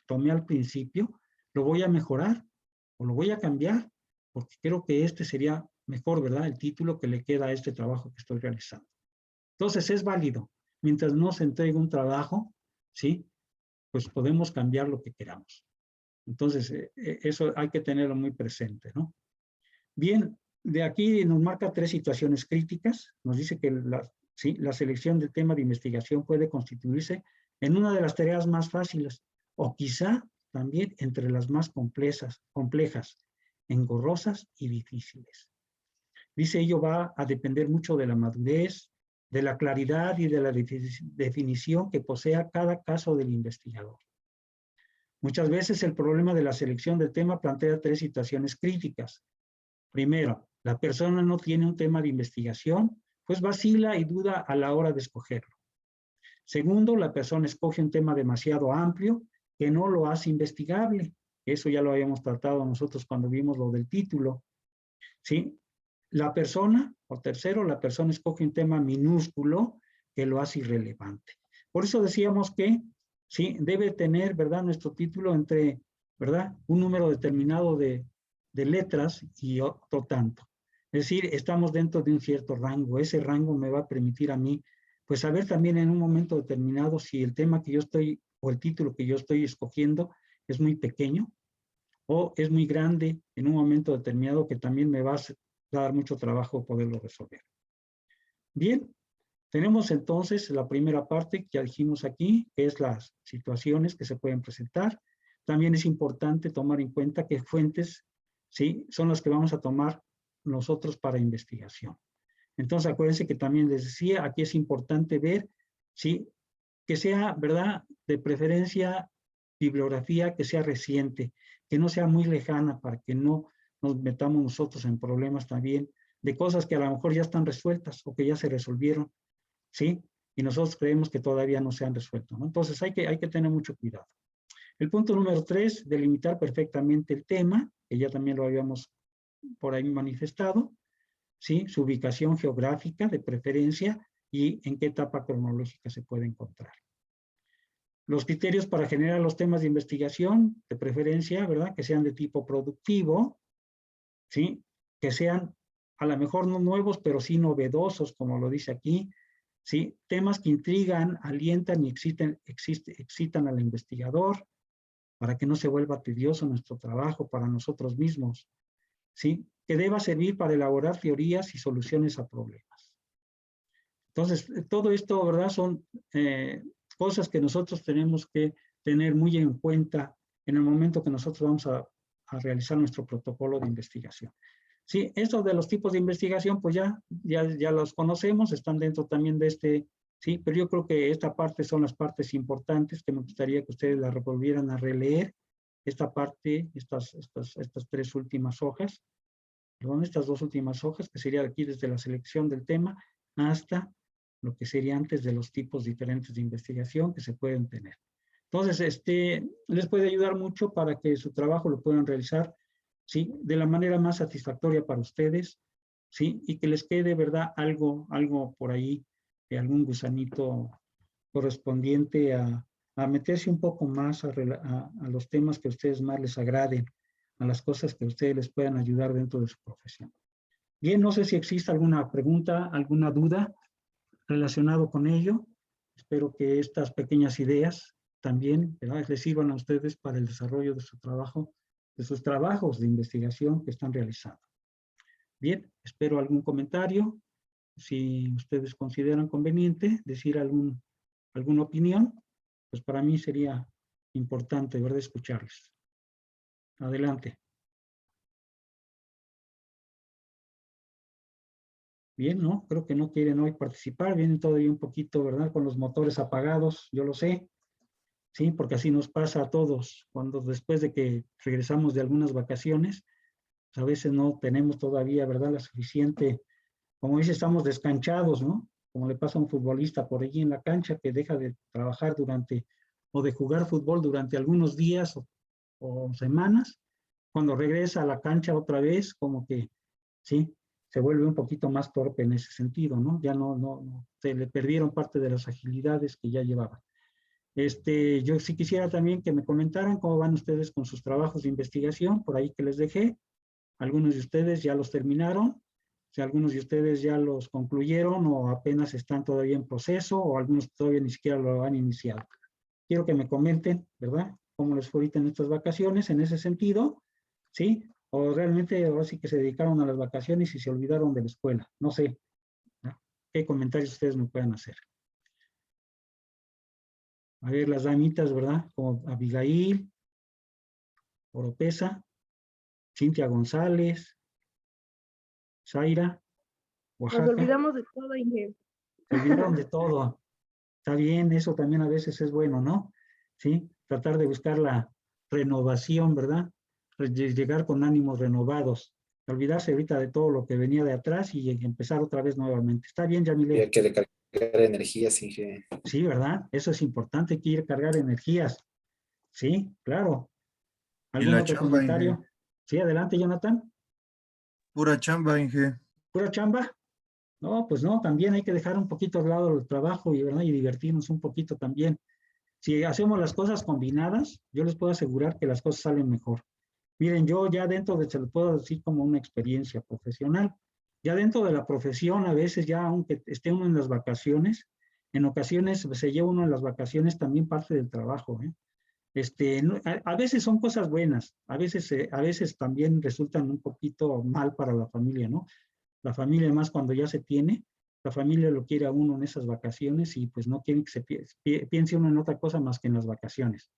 tomé al principio, lo voy a mejorar o lo voy a cambiar, porque creo que este sería mejor, ¿verdad? El título que le queda a este trabajo que estoy realizando. Entonces es válido. Mientras no se entregue un trabajo, ¿sí?, pues podemos cambiar lo que queramos. Entonces, eso hay que tenerlo muy presente, ¿no? Bien, de aquí nos marca 3 situaciones críticas. Nos dice que la selección del tema de investigación puede constituirse en una de las tareas más fáciles o quizá también entre las más complejas, engorrosas y difíciles. Dice, ello va a depender mucho de la madurez, de la claridad y de la definición que posea cada caso del investigador. Muchas veces el problema de la selección del tema plantea 3 situaciones críticas. Primero, la persona no tiene un tema de investigación, pues vacila y duda a la hora de escogerlo. Segundo, la persona escoge un tema demasiado amplio que no lo hace investigable. Eso ya lo habíamos tratado nosotros cuando vimos lo del título. ¿Sí? Tercero, la persona escoge un tema minúsculo que lo hace irrelevante. Por eso decíamos que, sí, debe tener, ¿verdad?, nuestro título entre, ¿verdad?, un número determinado de letras y otro tanto. Es decir, estamos dentro de un cierto rango. Ese rango me va a permitir a mí, pues, saber también en un momento determinado si el tema que yo estoy, o el título que yo estoy escogiendo es muy pequeño, o es muy grande en un momento determinado que también me va a dar mucho trabajo poderlo resolver. Bien, tenemos entonces la primera parte que ya dijimos aquí, que es las situaciones que se pueden presentar. También es importante tomar en cuenta qué fuentes, ¿sí?, son las que vamos a tomar nosotros para investigación. Entonces, acuérdense que también les decía, aquí es importante ver, ¿sí?, que sea, ¿verdad?, de preferencia bibliografía que sea reciente, que no sea muy lejana para que no nos metamos nosotros en problemas también de cosas que a lo mejor ya están resueltas o que ya se resolvieron, ¿sí? Y nosotros creemos que todavía no se han resuelto, ¿no? Entonces hay que tener mucho cuidado. El punto número 3, delimitar perfectamente el tema, que ya también lo habíamos por ahí manifestado, ¿sí? Su ubicación geográfica de preferencia y en qué etapa cronológica se puede encontrar. Los criterios para generar los temas de investigación, de preferencia, ¿verdad?, que sean de tipo productivo, ¿sí?, que sean a lo mejor no nuevos, pero sí novedosos, como lo dice aquí, ¿sí?, temas que intrigan, alientan y excitan al investigador, para que no se vuelva tedioso nuestro trabajo para nosotros mismos, ¿sí?, que deba servir para elaborar teorías y soluciones a problemas. Entonces, todo esto, ¿verdad?, son cosas que nosotros tenemos que tener muy en cuenta en el momento que nosotros vamos a realizar nuestro protocolo de investigación. Sí, estos de los tipos de investigación, pues ya los conocemos, están dentro también de este, sí, pero yo creo que esta parte son las partes importantes que me gustaría que ustedes la volvieran a releer, esta parte, estas 3 últimas hojas, perdón, estas 2 últimas hojas, que sería aquí desde la selección del tema hasta lo que sería antes de los tipos diferentes de investigación que se pueden tener. Entonces, les puede ayudar mucho para que su trabajo lo puedan realizar, ¿sí?, de la manera más satisfactoria para ustedes, ¿sí?, y que les quede, ¿verdad?, algo por ahí, algún gusanito correspondiente a meterse un poco más a los temas que a ustedes más les agraden, a las cosas que a ustedes les puedan ayudar dentro de su profesión. Bien, no sé si existe alguna pregunta, alguna duda relacionado con ello. Espero que estas pequeñas ideas también, ¿verdad?, les sirvan a ustedes para el desarrollo de su trabajo, de sus trabajos de investigación que están realizando. Bien, espero algún comentario. Si ustedes consideran conveniente decir alguna opinión, pues para mí sería importante, ¿verdad?, escucharles. Adelante. Bien, ¿no? Creo que no quieren hoy participar, vienen todavía un poquito, ¿verdad?, con los motores apagados, yo lo sé, sí, porque así nos pasa a todos, cuando después de que regresamos de algunas vacaciones, a veces no tenemos todavía, ¿verdad?, la suficiente, como dice, estamos descanchados, ¿no? Como le pasa a un futbolista por allí en la cancha que deja de trabajar o de jugar fútbol durante algunos días o semanas, cuando regresa a la cancha otra vez, como que, sí, se vuelve un poquito más torpe en ese sentido, ¿no? Ya no, se le perdieron parte de las agilidades que ya llevaba. Yo sí quisiera también que me comentaran cómo van ustedes con sus trabajos de investigación, por ahí que les dejé. Algunos de ustedes ya los terminaron, si algunos de ustedes ya los concluyeron o apenas están todavía en proceso o algunos todavía ni siquiera lo han iniciado. Quiero que me comenten, ¿verdad?, cómo les fue ahorita en estas vacaciones en ese sentido, ¿sí? O realmente ahora sí que se dedicaron a las vacaciones y se olvidaron de la escuela. No sé, ¿no? ¿Qué comentarios ustedes me pueden hacer? A ver, las damitas, ¿verdad? Como Abigail, Oropesa, Cintia González, Zaira, Nos Oaxaca. olvidamos de todo, Inge. Se olvidaron de todo. Está bien, eso también a veces es bueno, ¿no? Sí, tratar de buscar la renovación, ¿verdad? Llegar con ánimos renovados, olvidarse ahorita de todo lo que venía de atrás y empezar otra vez nuevamente. Está bien, Y hay Yamile. que recargar energías, Inge. Sí, ¿verdad? Eso es importante, hay que ir cargar energías. Sí, claro. Y ¿Algún la otro chamba, Inge. comentario? Sí, adelante, Jonathan. Pura chamba, Inge. ¿Pura chamba? No, pues no, también hay que dejar un poquito al lado el trabajo y, ¿verdad?, y divertirnos un poquito también. Si hacemos las cosas combinadas, yo les puedo asegurar que las cosas salen mejor. Miren, yo ya dentro de, se lo puedo decir como una experiencia profesional, ya dentro de la profesión, a veces ya aunque esté uno en las vacaciones, en ocasiones se lleva uno en las vacaciones también parte del trabajo, ¿eh? A veces son cosas buenas, a veces también resultan un poquito mal para la familia, ¿no? La familia más cuando ya se tiene, la familia lo quiere a uno en esas vacaciones y pues no quieren que se piense uno en otra cosa más que en las vacaciones.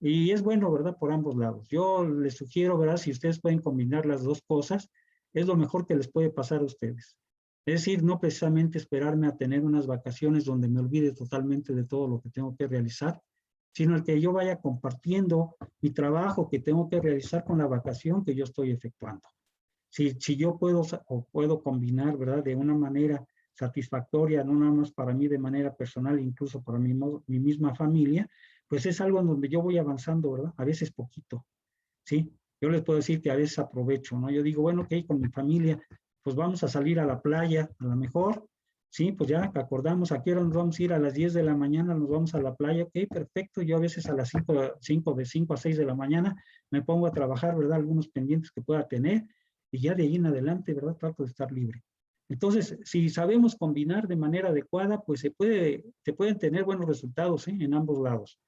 Y es bueno, ¿verdad? Por ambos lados. Yo les sugiero, ¿verdad? Si ustedes pueden combinar las dos cosas, es lo mejor que les puede pasar a ustedes. Es decir, no precisamente esperarme a tener unas vacaciones donde me olvide totalmente de todo lo que tengo que realizar, sino el que yo vaya compartiendo mi trabajo que tengo que realizar con la vacación que yo estoy efectuando. Si yo puedo combinar, ¿verdad? De una manera satisfactoria, no nada más para mí de manera personal, incluso para mi misma familia, pues es algo en donde yo voy avanzando, ¿verdad? A veces poquito, ¿sí? Yo les puedo decir que a veces aprovecho, ¿no? Yo digo, bueno, ok, con mi familia, pues vamos a salir a la playa, a lo mejor, sí, pues ya acordamos, ¿a qué hora nos vamos a ir? A las 10 de la mañana nos vamos a la playa, ok, perfecto, yo a veces a las 5 a 6 de la mañana me pongo a trabajar, ¿verdad? Algunos pendientes que pueda tener, y ya de ahí en adelante, ¿verdad? Trato de estar libre. Entonces, si sabemos combinar de manera adecuada, pues se pueden tener buenos resultados, ¿eh? En ambos lados.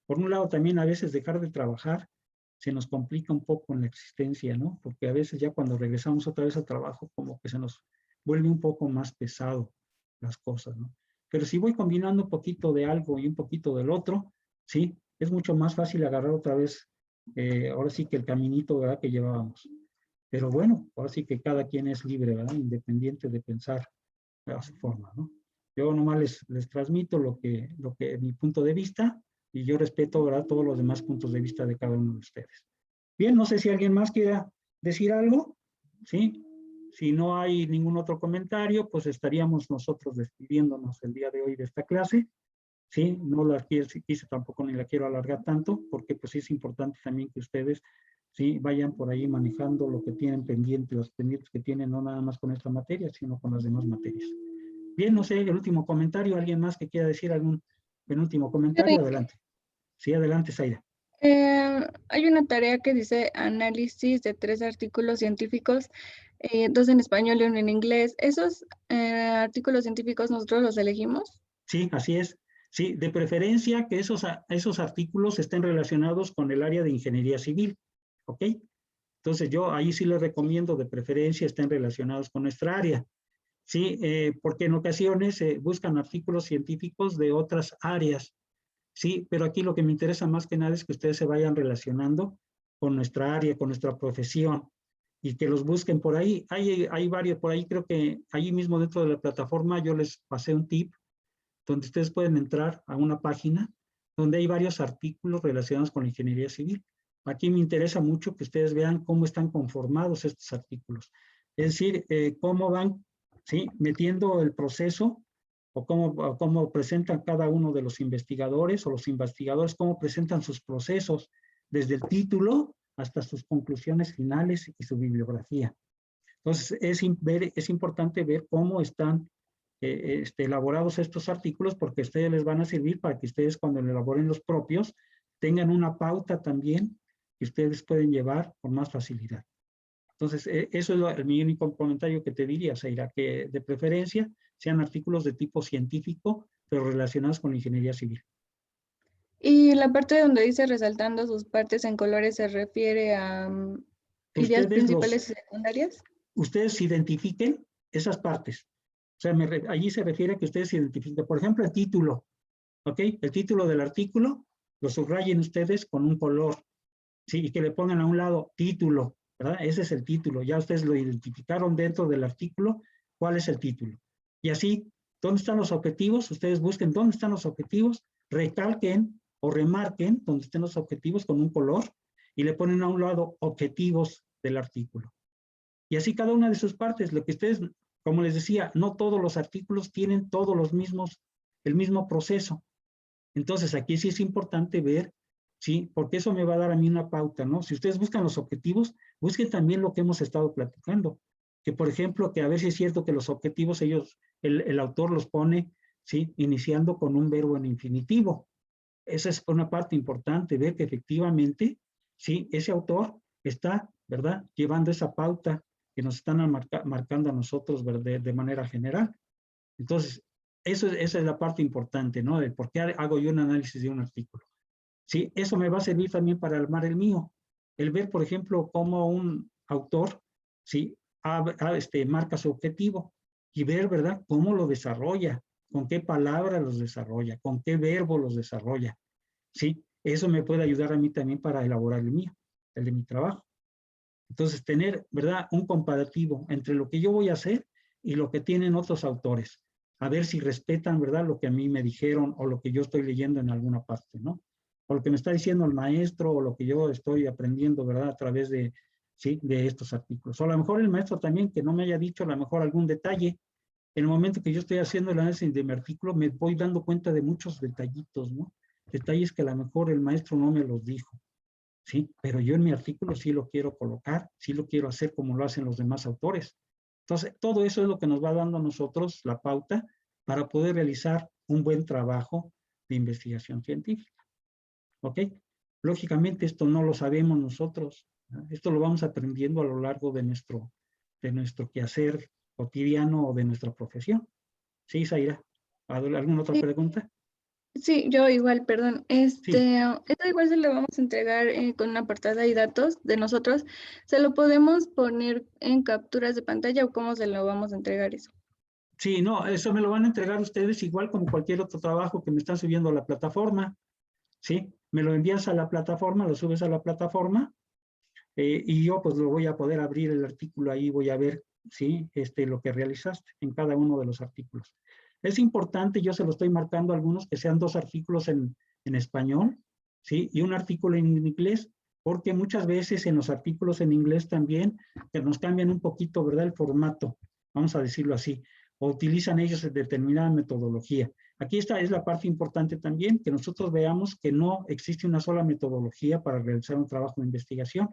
Por un lado, también a veces dejar de trabajar se nos complica un poco en la existencia, ¿no? Porque a veces ya cuando regresamos otra vez al trabajo, como que se nos vuelve un poco más pesado las cosas, ¿no? Pero si voy combinando un poquito de algo y un poquito del otro, sí, es mucho más fácil agarrar otra vez, ahora sí que el caminito, ¿verdad? Que llevábamos. Pero bueno, ahora sí que cada quien es libre, ¿verdad? Independiente de pensar a su forma, ¿no? Yo nomás les transmito mi punto de vista y yo respeto, ¿verdad? Todos los demás puntos de vista de cada uno de ustedes. Bien, no sé si alguien más quiera decir algo, ¿sí? Si no hay ningún otro comentario, pues estaríamos nosotros despidiéndonos el día de hoy de esta clase, ¿sí? No la quise tampoco ni la quiero alargar tanto, porque pues es importante también que ustedes, ¿sí? Vayan por ahí manejando lo que tienen pendiente, los pendientes que tienen, no nada más con esta materia, sino con las demás materias. Bien, no sé, el último comentario, ¿alguien más que quiera decir algún penúltimo comentario? Adelante. Sí, adelante, Zaira. Hay una tarea que dice análisis de 3 artículos científicos, 2 en español y 1 en inglés. ¿Esos artículos científicos nosotros los elegimos? Sí, así es. Sí, de preferencia que esos artículos estén relacionados con el área de ingeniería civil, ¿ok? Entonces yo ahí sí les recomiendo de preferencia estén relacionados con nuestra área, ¿sí? Porque en ocasiones se buscan artículos científicos de otras áreas, ¿sí? Pero aquí lo que me interesa más que nada es que ustedes se vayan relacionando con nuestra área, con nuestra profesión, y que los busquen por ahí. Hay varios por ahí, creo que ahí mismo dentro de la plataforma yo les pasé un tip donde ustedes pueden entrar a una página donde hay varios artículos relacionados con la ingeniería civil. Aquí me interesa mucho que ustedes vean cómo están conformados estos artículos. Es decir, cómo van, ¿sí? Metiendo el proceso o cómo presentan cada uno de los investigadores o los investigadores, cómo presentan sus procesos desde el título hasta sus conclusiones finales y su bibliografía. Entonces, es importante ver cómo están elaborados estos artículos porque a ustedes les van a servir para que ustedes cuando elaboren los propios tengan una pauta también que ustedes pueden llevar con más facilidad. Entonces, eso es mi único comentario que te diría, Zaira, que de preferencia sean artículos de tipo científico, pero relacionados con la ingeniería civil. Y la parte donde dice resaltando sus partes en colores se refiere a ideas principales y secundarias. Ustedes identifiquen esas partes. O sea, allí se refiere a que ustedes identifiquen, por ejemplo, el título, ¿ok? El título del artículo, lo subrayen ustedes con un color, ¿sí? Y que le pongan a un lado título, ¿verdad? Ese es el título. Ya ustedes lo identificaron dentro del artículo, ¿cuál es el título? Y así, ¿dónde están los objetivos? Ustedes busquen dónde están los objetivos, recalquen o remarquen donde estén los objetivos con un color y le ponen a un lado objetivos del artículo. Y así cada una de sus partes, lo que ustedes, como les decía, no todos los artículos tienen todos los mismos, el mismo proceso. Entonces aquí sí es importante ver, ¿sí? Porque eso me va a dar a mí una pauta, ¿no? Si ustedes buscan los objetivos, busquen también lo que hemos estado platicando. Que por ejemplo, que a ver si es cierto que los objetivos el autor los pone, ¿sí? Iniciando con un verbo en infinitivo. Esa es una parte importante, ver que efectivamente, ¿sí? Ese autor está, ¿verdad? Llevando esa pauta que nos están marcando a nosotros de manera general. Entonces, esa es la parte importante, ¿no? De por qué hago yo un análisis de un artículo. ¿sí? Eso me va a servir también para armar el mío. El ver, por ejemplo, cómo un autor, ¿sí? Marca su objetivo y ver, ¿verdad?, cómo lo desarrolla, con qué palabras los desarrolla, con qué verbo los desarrolla, ¿sí? Eso me puede ayudar a mí también para elaborar el mío, el de mi trabajo. Entonces, tener, ¿verdad?, un comparativo entre lo que yo voy a hacer y lo que tienen otros autores. A ver si respetan, ¿verdad?, lo que a mí me dijeron o lo que yo estoy leyendo en alguna parte, ¿no? O lo que me está diciendo el maestro o lo que yo estoy aprendiendo, ¿verdad?, a través de, ¿sí?, de estos artículos. O a lo mejor el maestro también, que no me haya dicho a lo mejor algún detalle. En el momento que yo estoy haciendo el análisis de mi artículo, me voy dando cuenta de muchos detallitos, ¿no? Detalles que a lo mejor el maestro no me los dijo. ¿Sí? Pero yo en mi artículo sí lo quiero colocar, sí lo quiero hacer como lo hacen los demás autores. Entonces, todo eso es lo que nos va dando a nosotros la pauta para poder realizar un buen trabajo de investigación científica. ¿Ok? Lógicamente esto no lo sabemos nosotros, ¿no? Esto lo vamos aprendiendo a lo largo de nuestro quehacer cotidiano o de nuestra profesión. ¿Sí, Zaira? ¿Alguna otra Sí. pregunta? Sí, yo igual, perdón. Sí. Esto igual se lo vamos a entregar con una portada y datos de nosotros. ¿Se lo podemos poner en capturas de pantalla o cómo se lo vamos a entregar eso? Sí, no, eso me lo van a entregar ustedes igual como cualquier otro trabajo que me están subiendo a la plataforma, ¿sí? Me lo envías a la plataforma, lo subes a la plataforma y yo pues lo voy a poder abrir el artículo ahí, voy a ver, ¿sí? Lo que realizaste en cada uno de los artículos. Es importante, yo se lo estoy marcando a algunos, que sean 2 artículos en español, ¿sí? Y un artículo en inglés, porque muchas veces en los artículos en inglés también que nos cambian un poquito, ¿verdad?, el formato, vamos a decirlo así, o utilizan ellos determinada metodología. Aquí esta es la parte importante también, que nosotros veamos que no existe una sola metodología para realizar un trabajo de investigación,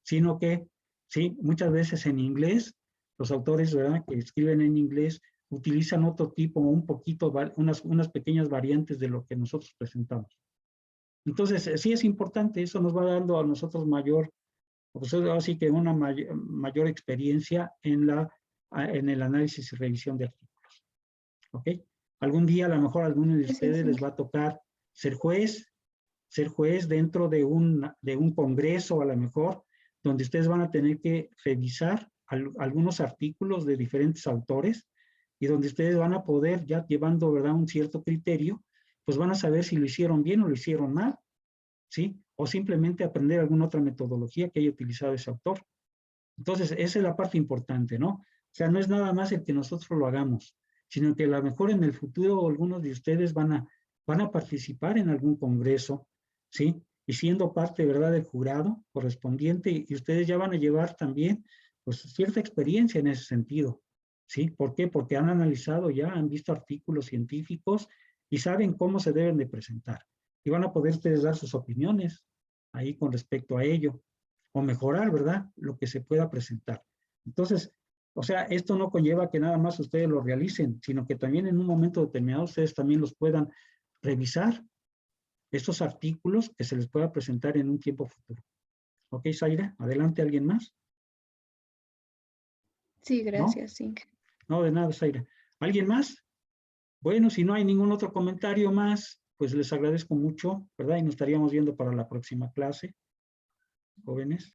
sino que, sí, muchas veces en inglés, los autores, ¿verdad?, que escriben en inglés, utilizan otro tipo, un poquito, unas pequeñas variantes de lo que nosotros presentamos. Entonces, sí es importante, eso nos va dando a nosotros mayor, pues así que una mayor experiencia en el análisis y revisión de artículos. ¿Ok? Algún día a lo mejor a alguno de Sí, ustedes sí. les va a tocar ser juez dentro de un congreso a lo mejor, donde ustedes van a tener que revisar algunos artículos de diferentes autores y donde ustedes van a poder, ya llevando, ¿verdad?, un cierto criterio, pues van a saber si lo hicieron bien o lo hicieron mal, ¿sí? O simplemente aprender alguna otra metodología que haya utilizado ese autor. Entonces, esa es la parte importante, ¿no? O sea, no es nada más el que nosotros lo hagamos, sino que a lo mejor en el futuro algunos de ustedes van a participar en algún congreso, ¿sí? Y siendo parte, ¿verdad?, del jurado correspondiente, y ustedes ya van a llevar también, pues, cierta experiencia en ese sentido, ¿sí? ¿Por qué? Porque han analizado ya, han visto artículos científicos y saben cómo se deben de presentar. Y van a poder ustedes dar sus opiniones ahí con respecto a ello, o mejorar, ¿verdad?, lo que se pueda presentar. Entonces, o sea, esto no conlleva que nada más ustedes lo realicen, sino que también en un momento determinado ustedes también los puedan revisar, estos artículos que se les pueda presentar en un tiempo futuro. ¿Ok, Zaira? Adelante, ¿alguien más? Sí, ¿No? gracias, sí. No, de nada, Zaira. ¿Alguien más? Bueno, si no hay ningún otro comentario más, pues les agradezco mucho, ¿verdad? Y nos estaríamos viendo para la próxima clase, jóvenes.